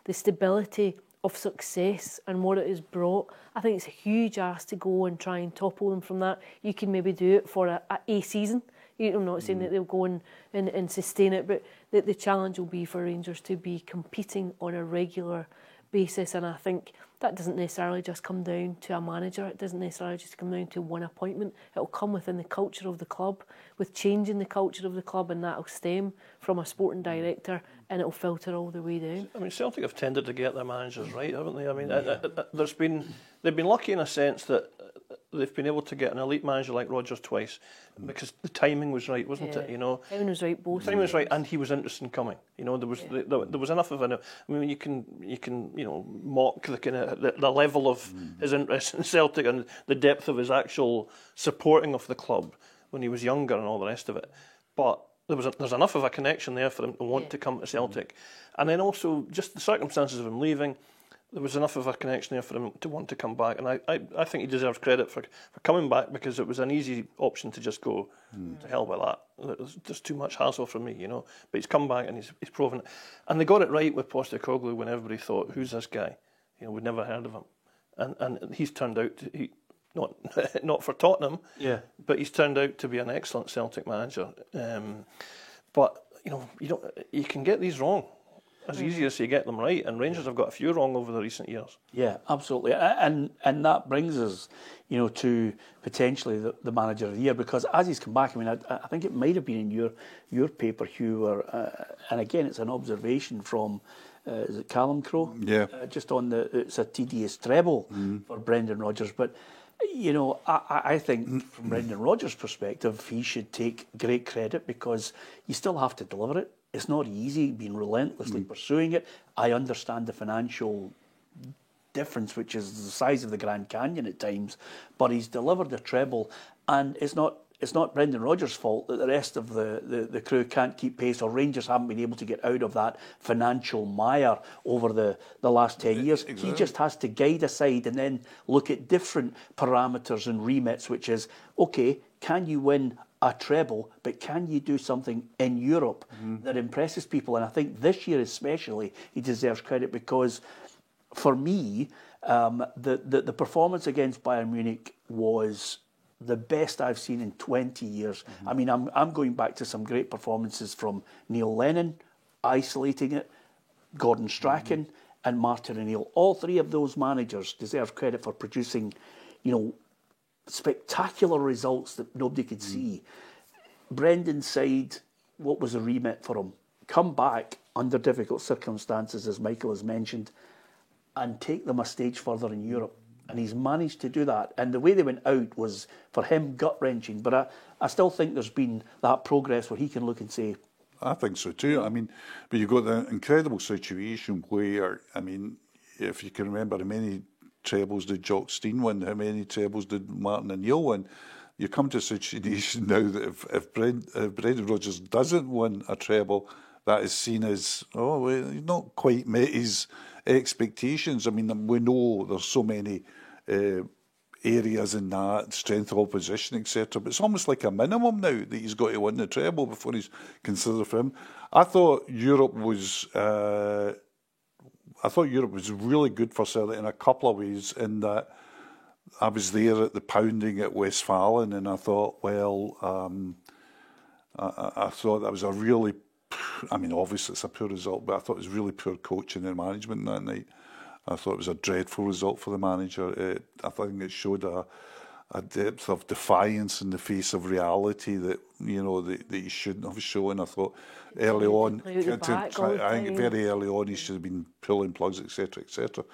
the stability of success and what it has brought, I think it's a huge ask to go and try and topple them from that. You can maybe do it for a season. I'm not saying that they'll go and sustain it, but the challenge will be for Rangers to be competing on a regular basis, and I think that doesn't necessarily just come down to a manager. It doesn't necessarily just come down to one appointment. It'll come within the culture of the club, with changing the culture of the club, and that'll stem from a sporting director, and it'll filter all the way down. I mean, Celtic have tended to get their managers right, haven't they? I mean, they've been lucky in a sense that they've been able to get an elite manager like Rodgers twice because the timing was right, wasn't it? You know, timing was right, both. Timing was right, and he was interested in coming. You know, there was enough of an. I mean, you can mock the kind of the level of his interest in Celtic and the depth of his actual supporting of the club when he was younger and all the rest of it, but there's enough of a connection there for him to want to come to Celtic, and then also just the circumstances of him leaving. There was enough of a connection there for him to want to come back, and I think he deserves credit for coming back because it was an easy option to just go to hell with that. There's just too much hassle for me, you know. But he's come back and he's proven it, and they got it right with Postecoglou when everybody thought, "Who's this guy?" You know, we'd never heard of him, and he's turned out to not for Tottenham, but he's turned out to be an excellent Celtic manager. But you can get these wrong as easy as you get them right, and Rangers have got a few wrong over the recent years. Yeah, absolutely, and that brings us, to potentially the manager of the year, because as he's come back, I mean, I think it might have been in your paper, Hugh, and again, it's an observation from. Is it Callum Crowe? Yeah. Just on it's a tedious treble for Brendan Rodgers, but. I think from Brendan Rodgers' perspective, he should take great credit because you still have to deliver it. It's not easy being relentlessly pursuing it. I understand the financial difference, which is the size of the Grand Canyon at times, but he's delivered a treble, and it's not Brendan Rodgers' fault that the rest of the crew can't keep pace, or Rangers haven't been able to get out of that financial mire over the last 10 years. Exactly. He just has to guide a side and then look at different parameters and remits, which is, okay, can you win a treble, but can you do something in Europe that impresses people? And I think this year especially, he deserves credit because, for me, the performance against Bayern Munich was the best I've seen in 20 years. I mean, I'm going back to some great performances from Neil Lennon, isolating it, Gordon Strachan, and Martin O'Neill. All three of those managers deserve credit for producing, spectacular results that nobody could see. Brendan's side, what was the remit for him? Come back under difficult circumstances, as Michael has mentioned, and take them a stage further in Europe. And he's managed to do that. And the way they went out was, for him, gut-wrenching. But I still think there's been that progress where he can look and say... I think so too. I mean, but you've got the incredible situation where, I mean, if you can remember how many trebles did Jock Stein win, how many trebles did Martin O'Neill win, you come to a situation now that if Brendan Rodgers doesn't win a treble, that is seen as, he's not quite met his expectations. I mean, we know there's so many areas in that, strength of opposition, etc. But it's almost like a minimum now that he's got to win the treble before he's considered for him. I thought Europe was really good for Celtic in a couple of ways, in that I was there at the pounding at Westfalen, and I thought, I thought that was a really, I mean, obviously it's a poor result, but I thought it was really poor coaching and management that night. I thought it was a dreadful result for the manager. I think it showed a depth of defiance in the face of reality that that he shouldn't have shown. I thought early on, I think very early on, he should have been pulling plugs, etc., etc.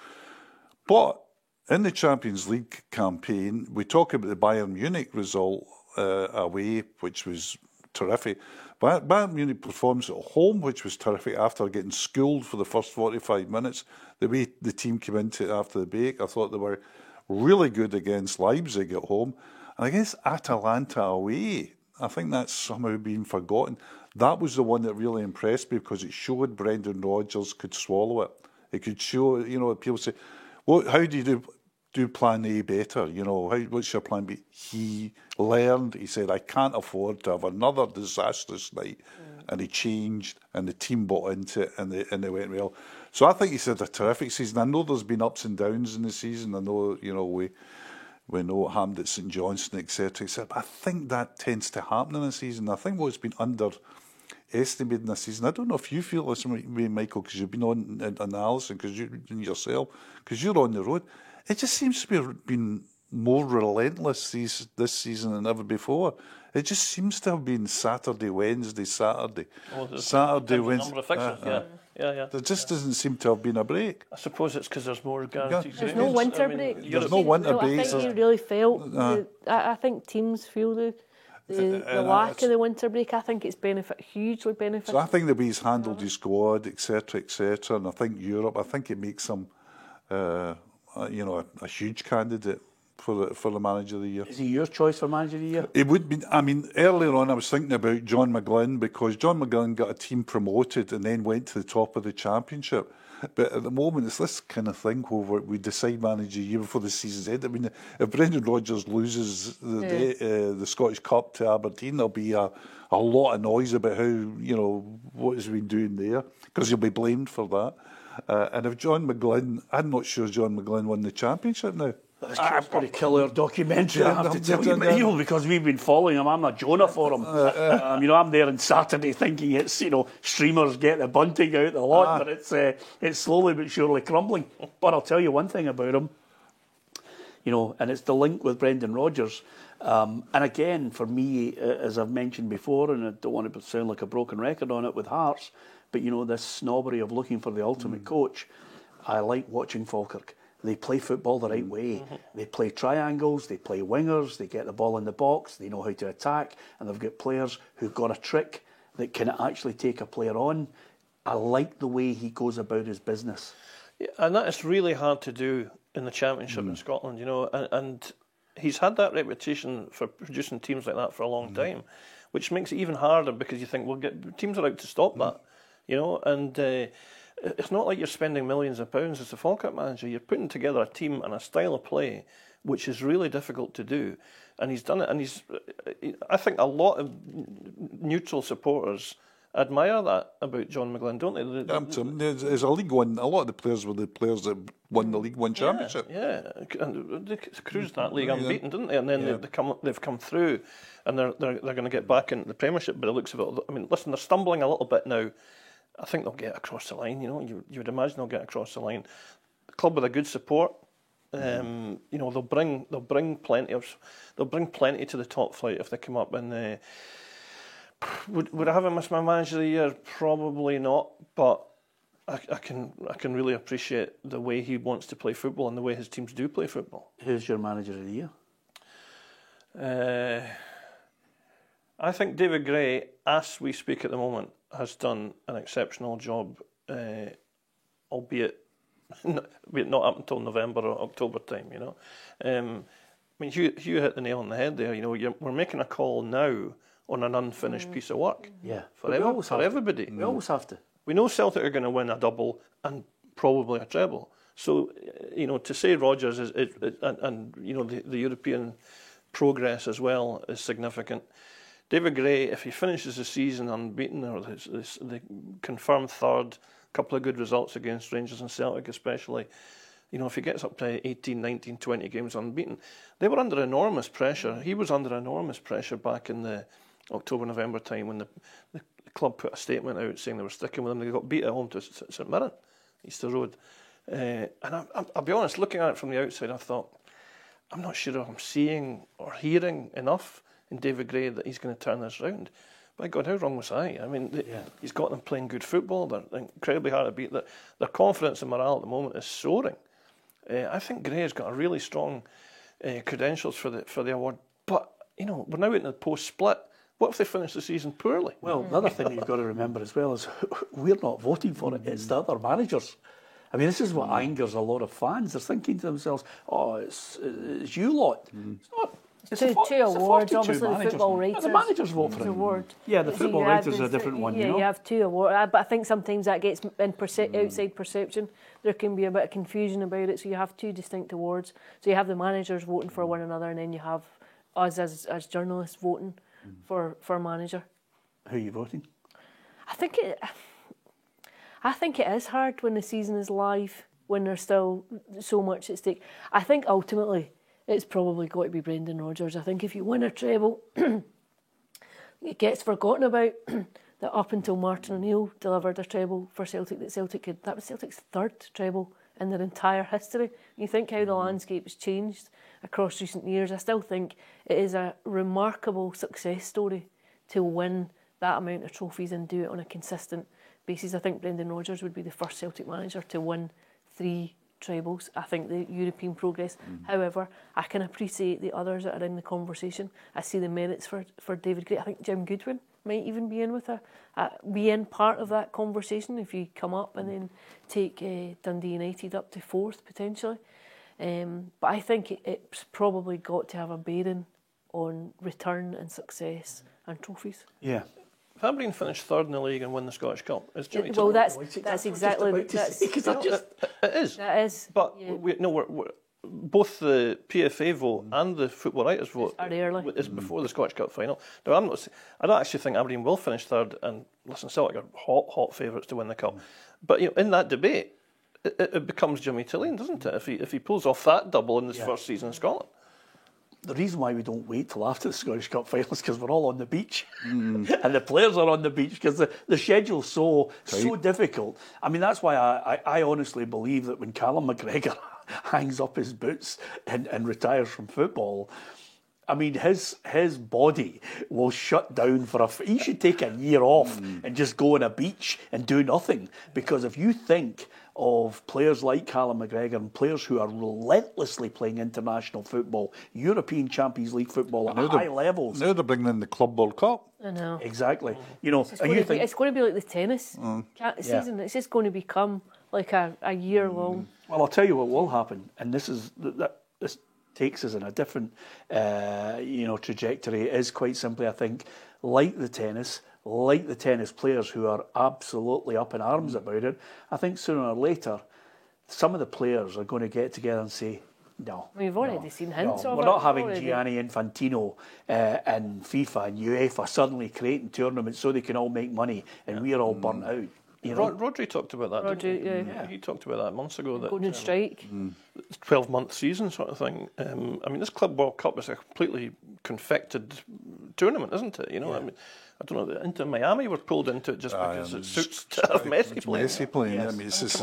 But in the Champions League campaign, we talk about the Bayern Munich result away, which was terrific. Bayern Munich performance at home, which was terrific after getting schooled for the first 45 minutes. The way the team came into it after the break, I thought they were really good against Leipzig at home. And against Atalanta away, I think that's somehow been forgotten. That was the one that really impressed me because it showed Brendan Rodgers could swallow it. It could show, people say, how do you do plan A better? What's your plan B? He learned, he said, I can't afford to have another disastrous night. And he changed, and the team bought into it, and they went well. So I think he's had a terrific season. I know there's been ups and downs in the season. I know, we know what happened at St Johnstone, etc., etc. But I think that tends to happen in a season. I think what's been estimating the season. I don't know if you feel this way, Michael, because you've been on Alison, because you yourself, because you're on the road. It just seems to be been more relentless this season than ever before. It just seems to have been Saturday, Wednesday, Saturday, Saturday, Wednesday. Number of fixtures, yeah. There just doesn't seem to have been a break. I suppose it's because there's more guaranteed. There's no winter break. There's no winter break. I think you really felt. I think teams feel the lack of the winter break. I think it's hugely beneficial. So I think the way he's handled his squad, etc., and I think Europe, I think it makes him, a huge candidate for the manager of the year. Is he your choice for manager of the year? It would be. I mean, earlier on I was thinking about John McGlynn, because John McGlynn got a team promoted and then went to the top of the championship. But at the moment, it's this kind of thing where we decide manager a year before the season's end. I mean, if Brendan Rodgers loses the Scottish Cup to Aberdeen, there'll be a lot of noise about how, what has been doing there, because he'll be blamed for that. And if John McGlynn, I'm not sure John McGlynn won the championship now. That's a pretty killer documentary, I have to tell you, Neil, because we've been following him. I'm a Jonah for him. I'm there on Saturday thinking it's, streamers get the bunting out the lot, but it's slowly but surely crumbling. But I'll tell you one thing about him, and it's the link with Brendan Rodgers. And again, for me, as I've mentioned before, and I don't want to sound like a broken record on it with Hearts, but this snobbery of looking for the ultimate coach, I like watching Falkirk. They play football the right way. They play triangles, they play wingers, they get the ball in the box, they know how to attack, and they've got players who've got a trick that can actually take a player on. I like the way he goes about his business. Yeah, and that is really hard to do in the Championship in Scotland, and he's had that reputation for producing teams like that for a long time, which makes it even harder, because you think, well, teams are out to stop that, and it's not like you're spending millions of pounds as a Falkirk manager. You're putting together a team and a style of play which is really difficult to do, and he's done it. And I think a lot of neutral supporters admire that about John McGlynn, don't they? There's a League One. A lot of the players were the players that won the League One championship. Yeah, and they cruised that league unbeaten, didn't they? And then they've come through, and they're going to get back into the Premiership. But it looks a bit. I mean, listen, they're stumbling a little bit now. I think they'll get across the line. You would imagine they'll get across the line. A club with a good support. They'll bring plenty to the top flight if they come up. And would I have him as my manager of the year? Probably not. But I can really appreciate the way he wants to play football and the way his teams do play football. Who's your manager of the year? I think David Gray, as we speak at the moment, has done an exceptional job, albeit not up until November or October time. Hugh hit the nail on the head there. We're making a call now on an unfinished piece of work. Yeah, for everybody. We always have to. We know Celtic are going to win a double and probably a treble. So, to say Rodgers is the European progress as well is significant. David Gray, if he finishes the season unbeaten, or the confirmed third, couple of good results against Rangers and Celtic especially, if he gets up to 18, 19, 20 games unbeaten, they were under enormous pressure. He was under enormous pressure back in the October, November time when the club put a statement out saying they were sticking with him. They got beat at home to St Mirren, Easter Road. And I'll be honest, looking at it from the outside, I thought, I'm not sure I'm seeing or hearing enough in David Gray that he's going to turn this round. By God, how wrong was I? I mean, he's got them playing good football. They're incredibly hard to beat. Their confidence and morale at the moment is soaring. I think Gray has got a really strong credentials for the award. But, we're now in the post-split. What if they finish the season poorly? Well, another thing you've got to remember as well is we're not voting for it. It's the other managers. I mean, this is what angers a lot of fans. They're thinking to themselves, it's you lot. It's not. It's two awards, obviously, the football writers. The managers vote for it. Award. Yeah, the football writers are a different one, you have two awards, but I think sometimes that gets in outside perception. There can be a bit of confusion about it, so you have two distinct awards. So you have the managers voting for one another, and then you have us as journalists voting for manager. Who are you voting? I think it is hard when the season is live, when there's still so much at stake. I think ultimately it's probably got to be Brendan Rodgers. I think if you win a treble, it gets forgotten about. that up until Martin O'Neill delivered a treble for Celtic, that was Celtic's third treble in their entire history. You think how the landscape has changed across recent years. I still think it is a remarkable success story to win that amount of trophies and do it on a consistent basis. I think Brendan Rodgers would be the first Celtic manager to win 3 trebles. I think the European progress. However, I can appreciate the others that are in the conversation. I see the merits for David Gray. I think Jim Goodwin might even be in with be in part of that conversation if you come up and then take Dundee United up to 4th potentially. But I think it's probably got to have a bearing on return and success and trophies. Yeah. If Aberdeen finish 3rd in the league and win the Scottish Cup, is Jimmy Well, Tilley? that's exactly it is. That is. But we're both the PFA vote and the Football Writers vote are early. is before the Scottish Cup final. Now, I don't actually think Aberdeen will finish 3rd, and listen, Celtic are hot favourites to win the cup. But in that debate, it becomes Jimmy Tilley, doesn't it? If he pulls off that double in his first season in Scotland. The reason why we don't wait till after the Scottish Cup final is because we're all on the beach and the players are on the beach because the schedule's so difficult. I mean, that's why I honestly believe that when Callum McGregor hangs up his boots and retires from football, I mean, his body will shut down he should take a year off and just go on a beach and do nothing. Because if you think of players like Callum McGregor and players who are relentlessly playing international football, European Champions League football at high levels. Now they're bringing in the Club World Cup. I know. Exactly. It's going to be like the tennis season. It's just going to become like a year long. Well, I'll tell you what will happen, and this takes us in a different trajectory. It is quite simply, I think, like the tennis players who are absolutely up in arms about it. I think sooner or later, some of the players are going to get together and say, no. We've already seen hints of it. We're not having Gianni Infantino and FIFA and UEFA suddenly creating tournaments so they can all make money and we're all burnt out. Rodri talked about that. He talked about that months ago. That Golden Strike. 12-month season sort of thing. I mean, this Club World Cup is a completely confected tournament, isn't it? I mean, I don't know. Inter Miami were pulled into it just because it suits to have Messi playing. Messi playing. Yes. I mean, it's just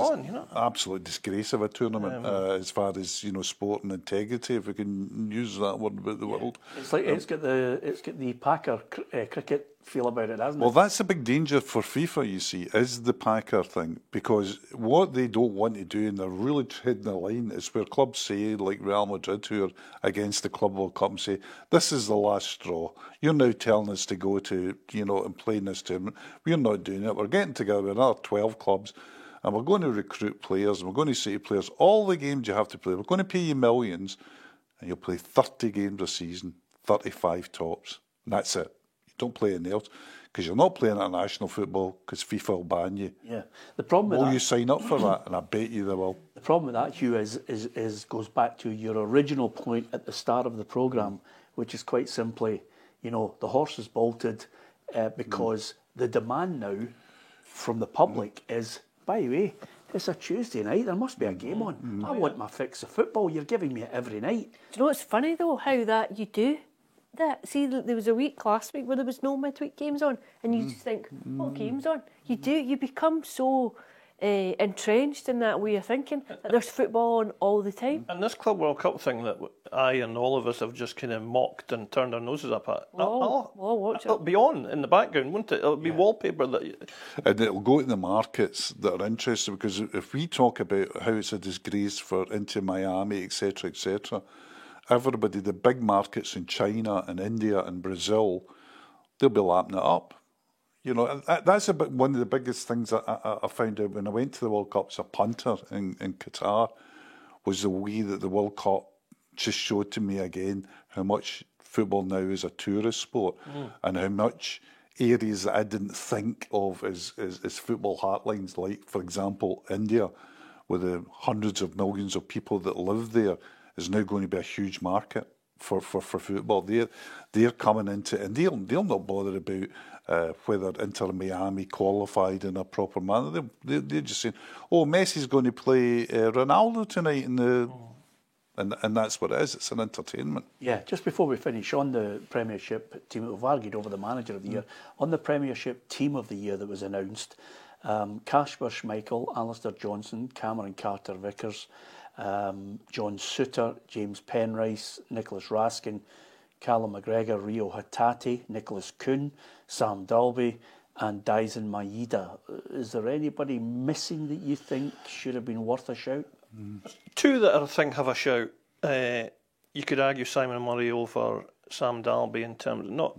absolute disgrace of a tournament as far as sport and integrity, if we can use that word about the world. It's like it's got the Packer cricket feel about it, hasn't it? Well, that's a big danger for FIFA, you see, is the Packer thing, because what they don't want to do, and they're really treading the line, is where clubs say, like Real Madrid, who are against the Club World Cup, and say, this is the last straw. You're now telling us to go to, and play in this tournament. We're not doing it. We're getting together with another 12 clubs, and we're going to recruit players, and we're going to say to players, all the games you have to play, we're going to pay you millions, and you'll play 30 games a season, 35 tops, and that's it. Don't play anything else because you're not playing international football because FIFA will ban you. Yeah, the problem with will that, you sign up for that? And I bet you they will. The problem with that, Hugh, is goes back to your original point at the start of the programme, which is quite simply, the horse is bolted because the demand now from the public is, by the way, it's a Tuesday night, there must be a game on. I want my fix of football, you're giving me it every night. Do you know what's funny though, how that you do that? See, there was a week last week where there was no midweek games on, and you just think, what game's on? You become so entrenched in that way of thinking that there's football on all the time. And this Club World Cup thing that I and all of us have just kind of mocked and turned our noses up at, it'll be on in the background, won't it? It'll be wallpaper and it'll go to the markets that are interested, because if we talk about how it's a disgrace for Inter Miami, etc., everybody, the big markets in China and India and Brazil, they'll be lapping it up. That's one of the biggest things that I found out when I went to the World Cup as a punter in Qatar, was the way that the World Cup just showed to me again how much football now is a tourist sport and how much areas that I didn't think of as football heartlines, like, for example, India, with the hundreds of millions of people that live there, is now going to be a huge market for football. They're coming into it, and they'll not bother about whether Inter Miami qualified in a proper manner. They're just saying, oh, Messi's going to play Ronaldo tonight in the And that's what it is. It's an entertainment. Yeah, just before we finish, on the Premiership team, we've argued over the Manager of the Year. On the Premiership Team of the Year that was announced, Kasper Schmeichel, Alistair Johnson, Cameron Carter-Vickers, John Souttar, James Penrice, Nicholas Raskin, Callum McGregor, Rio Hatate, Nicholas Kuhn, Sam Dalby and Daisen Maeda. Is there anybody missing that you think should have been worth a shout? Two that I think have a shout. You could argue Simon Murray over Sam Dalby in terms of not,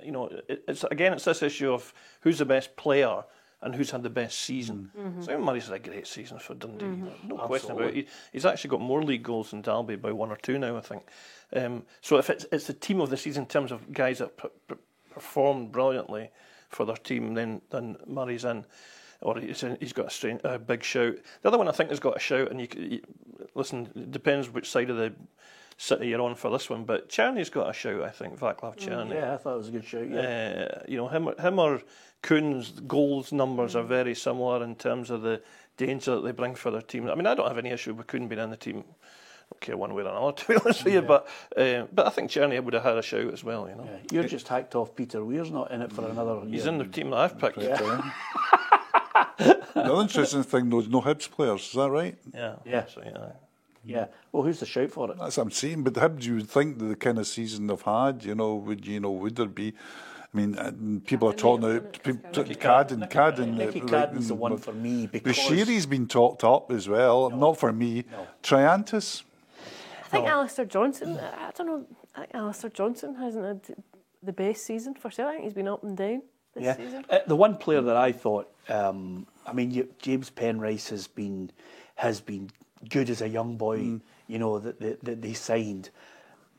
you know, it's this issue of who's the best player and who's had the best season. Simon Murray's had a great season for Dundee, no question about it. He's actually got more league goals than Dalby by 1 or 2 now, I think. So if it's the team of the season in terms of guys that performed brilliantly for their team, then Murray's in. Or he's got a big shout. The other one I think has got a shout, and you listen, it depends which side of the city you're on for this one, but Czerny's got a shout, I think, Vaclav Czerny. Yeah, I thought it was a good shout, yeah. You know, him or Kuhn's goals numbers are very similar in terms of the danger that they bring for their team. I mean, I don't have any issue with Kuhn being in the team. I don't care one way or another, to be honest with you, but I think Czerny would have had a shout as well, you know. Yeah. You're just hacked off Peter Weir's not in it for another year. He's in the team that I've picked. The other interesting thing, there's no Hibs players, is that right? Yeah. So, yeah. Yeah. Well, who's the shout for it? That's what I'm saying. But Hibs, you would think the kind of season they've had, would there be? I mean, people are talking about Cadden. Nicky Cadden's the one for me because Bushiri's been talked up as well. Not for me. No. Triantis. I think Alistair Johnson, I don't know, I think Alistair Johnson hasn't had the best season for Celtic. I think he's been up and down this season. The one player that I thought, James Penrice has been good as a young boy, you know, that they signed.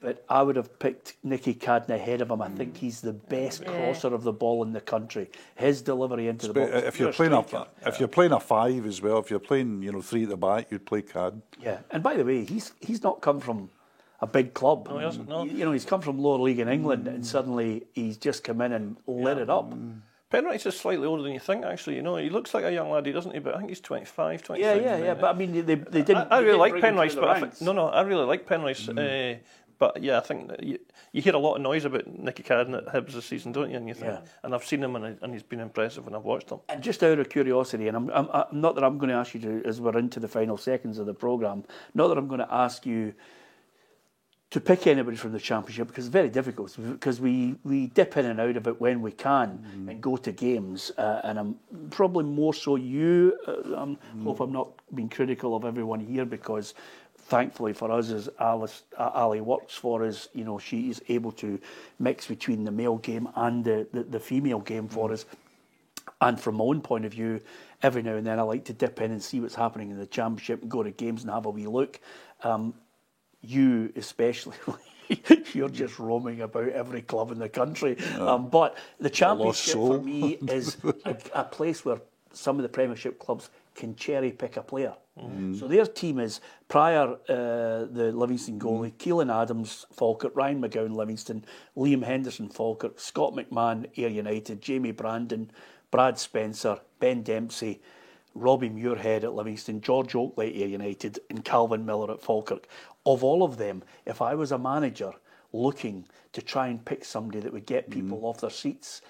But I would have picked Nicky Cadden ahead of him. I think he's the best crosser of the ball in the country. His delivery into the box. If you're playing a 5 as well, if you're playing 3 at the back, you'd play Cadden. Yeah, and by the way, he's not come from a big club. No, he hasn't. No. You know, he's come from lower league in England, and suddenly he's just come in and lit it up. Penrice is slightly older than you think, actually. You know, he looks like a young lad, doesn't he? But I think he's 25, 26. Yeah. But I mean, they didn't. I really like Penrice, but I really like Penrice. But yeah, I think that you hear a lot of noise about Nicky Cadden at Hibs this season, don't you? And you think, and I've seen him, and he's been impressive when I've watched him. And just out of curiosity, and I'm not that I'm going to ask you to, as we're into the final seconds of the programme, not that I'm going to ask you to pick anybody from the Championship, because it's very difficult, because we dip in and out of it when we can and go to games, and I'm probably more so you. Hope I'm not being critical of everyone here, because thankfully for us, as Ali works for us, you know, she is able to mix between the male game and the female game for us. And from my own point of view, every now and then I like to dip in and see what's happening in the Championship and go to games and have a wee look. You especially, you're just roaming about every club in the country. But the Championship for me is a place where some of the Premiership clubs can cherry pick a player. So their team is Pryor, the Livingston goalie, Keelan Adams, Falkirk, Ryan McGowan, Livingston, Liam Henderson, Falkirk, Scott McMahon, Ayr United, Jamie Brandon, Brad Spencer, Ben Dempsey, Robbie Muirhead at Livingston, George Oakley, Ayr United, and Calvin Miller at Falkirk. Of all of them, if I was a manager looking to try and pick somebody that would get people off their seats,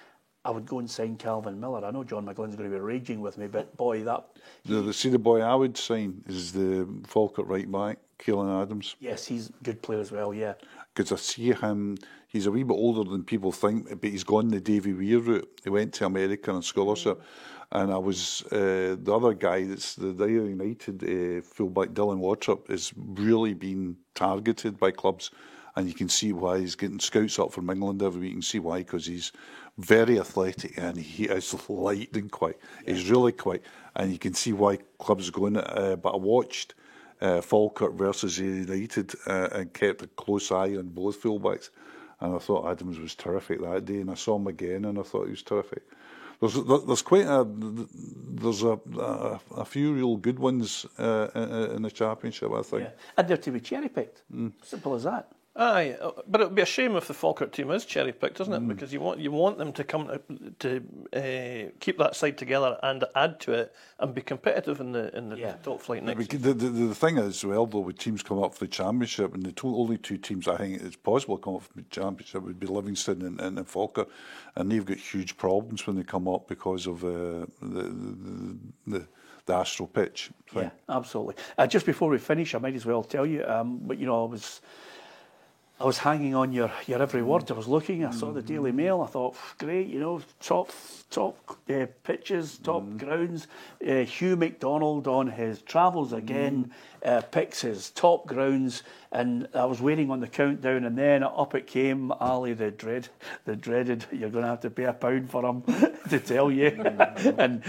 I would go and sign Calvin Miller. I know John McGlynn's going to be raging with me, but boy, that... The boy I would sign is the Falkirk right back, Keelan Adams. Yes, he's a good player as well, yeah. Because I see him, he's a wee bit older than people think, but he's gone the Davy Weir route. He went to America on scholarship. And I was, the other guy that's the Ayr United fullback, Dylan Watrup, is really being targeted by clubs. And you can see why he's getting scouts up from England every week. You can see why, because he's very athletic and he is lightning quick. Yeah. He's really quick. And you can see why clubs are going. But I watched Falkirk versus United and kept a close eye on both fullbacks. And I thought Adams was terrific that day. And I saw him again and I thought he was terrific. There's quite a few real good ones in the Championship, I think. Yeah. And they're to be cherry picked. Simple as that. Aye, but it would be a shame if the Falkirk team is cherry picked, isn't it? Because you want them to come to keep that side together and add to it and be competitive in the top flight next year. The thing is, well, though, with teams coming up for the championship, and the only two teams I think it's possible to come up for the championship would be Livingston and Falkirk, and they've got huge problems when they come up because of the Astro pitch thing. Yeah, absolutely. Just before we finish, I might as well tell you, but I was hanging on your every word. I was looking. I saw the Daily Mail. I thought, great, top pitches, top grounds. Hugh McDonald on his travels again picks his top grounds, and I was waiting on the countdown, and then up it came. Ali, the dreaded. You're going to have to pay £1 for him to tell you, and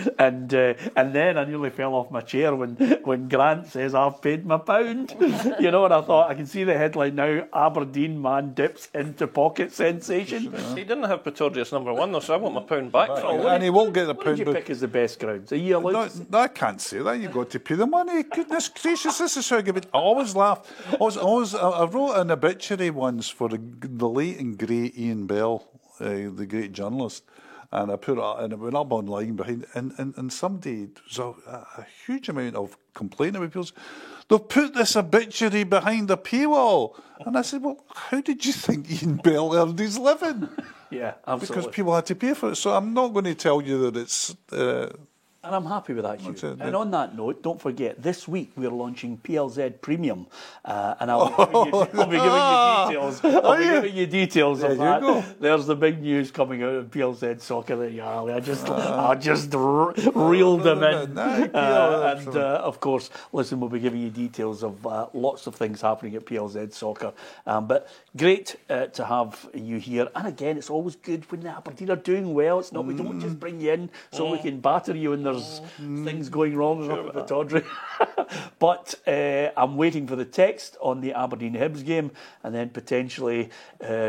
then I nearly fell off my chair when Grant says I've paid my £1. And I thought I can see the headline now. Aberdeen man dips into pocket sensation. He didn't have Pretorius #1 though, so I want my £1 back from him. And he won't get the What did you £1. pick as the best grounds? Are you allowed? No, I can't say that. You've got to pay the money. Goodness gracious, this is how I give it. I always laugh. I wrote an obituary once for the late and great Ian Bell, the great journalist, and I put it, and it went up online behind, and somebody, there was a huge amount of complaining with people. They've put this obituary behind a paywall, and I said, well, how did you think Ian Bell earned his living? Yeah, absolutely. Because people had to pay for it. So I'm not going to tell you that it's. And I'm happy with that, Hugh. And on that note, don't forget, this week we're launching PLZ Premium, and I'll be giving you details of that. Go. There's the big news coming out of PLZ Soccer that I just reeled them in. And of course, listen, we'll be giving you details of lots of things happening at PLZ Soccer. But great to have you here. And again, it's always good when the Aberdeen are doing well. It's not we don't just bring you in so we can batter you and there's things going wrong up at the Tawdry. But I'm waiting for the text on the Aberdeen Hibs game, and then potentially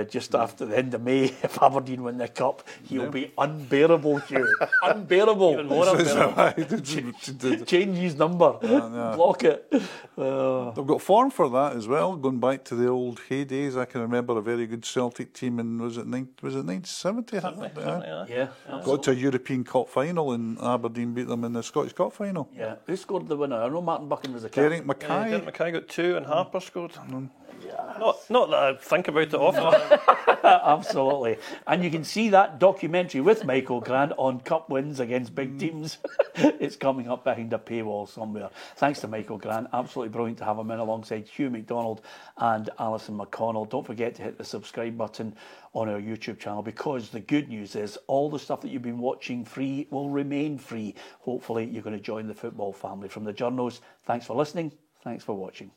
just after the end of May, if Aberdeen win the cup, he'll be unbearable, Hugh. Unbearable. Even more unbearable. Change his number. Block it. They've got form for that as well, going back to the old heydays. I can remember a very good Celtic team in, was it 1970? Yeah. Got to a European Cup final and Aberdeen beat them in the Scottish Cup final. Yeah. Who scored the winner? I know Martin Buchan was a captain. Derek Mackay. Derek Mackay got 2 and Harper scored. Not that I think about it often. Absolutely. And you can see that documentary with Michael Grant on cup wins against big teams. It's coming up behind a paywall somewhere. Thanks to Michael Grant. Absolutely brilliant to have him in alongside Hugh McDonald and Alison McConnell. Don't forget to hit the subscribe button on our YouTube channel, because the good news is all the stuff that you've been watching free will remain free. Hopefully you're going to join the football family. From the Journos, thanks for listening. Thanks for watching.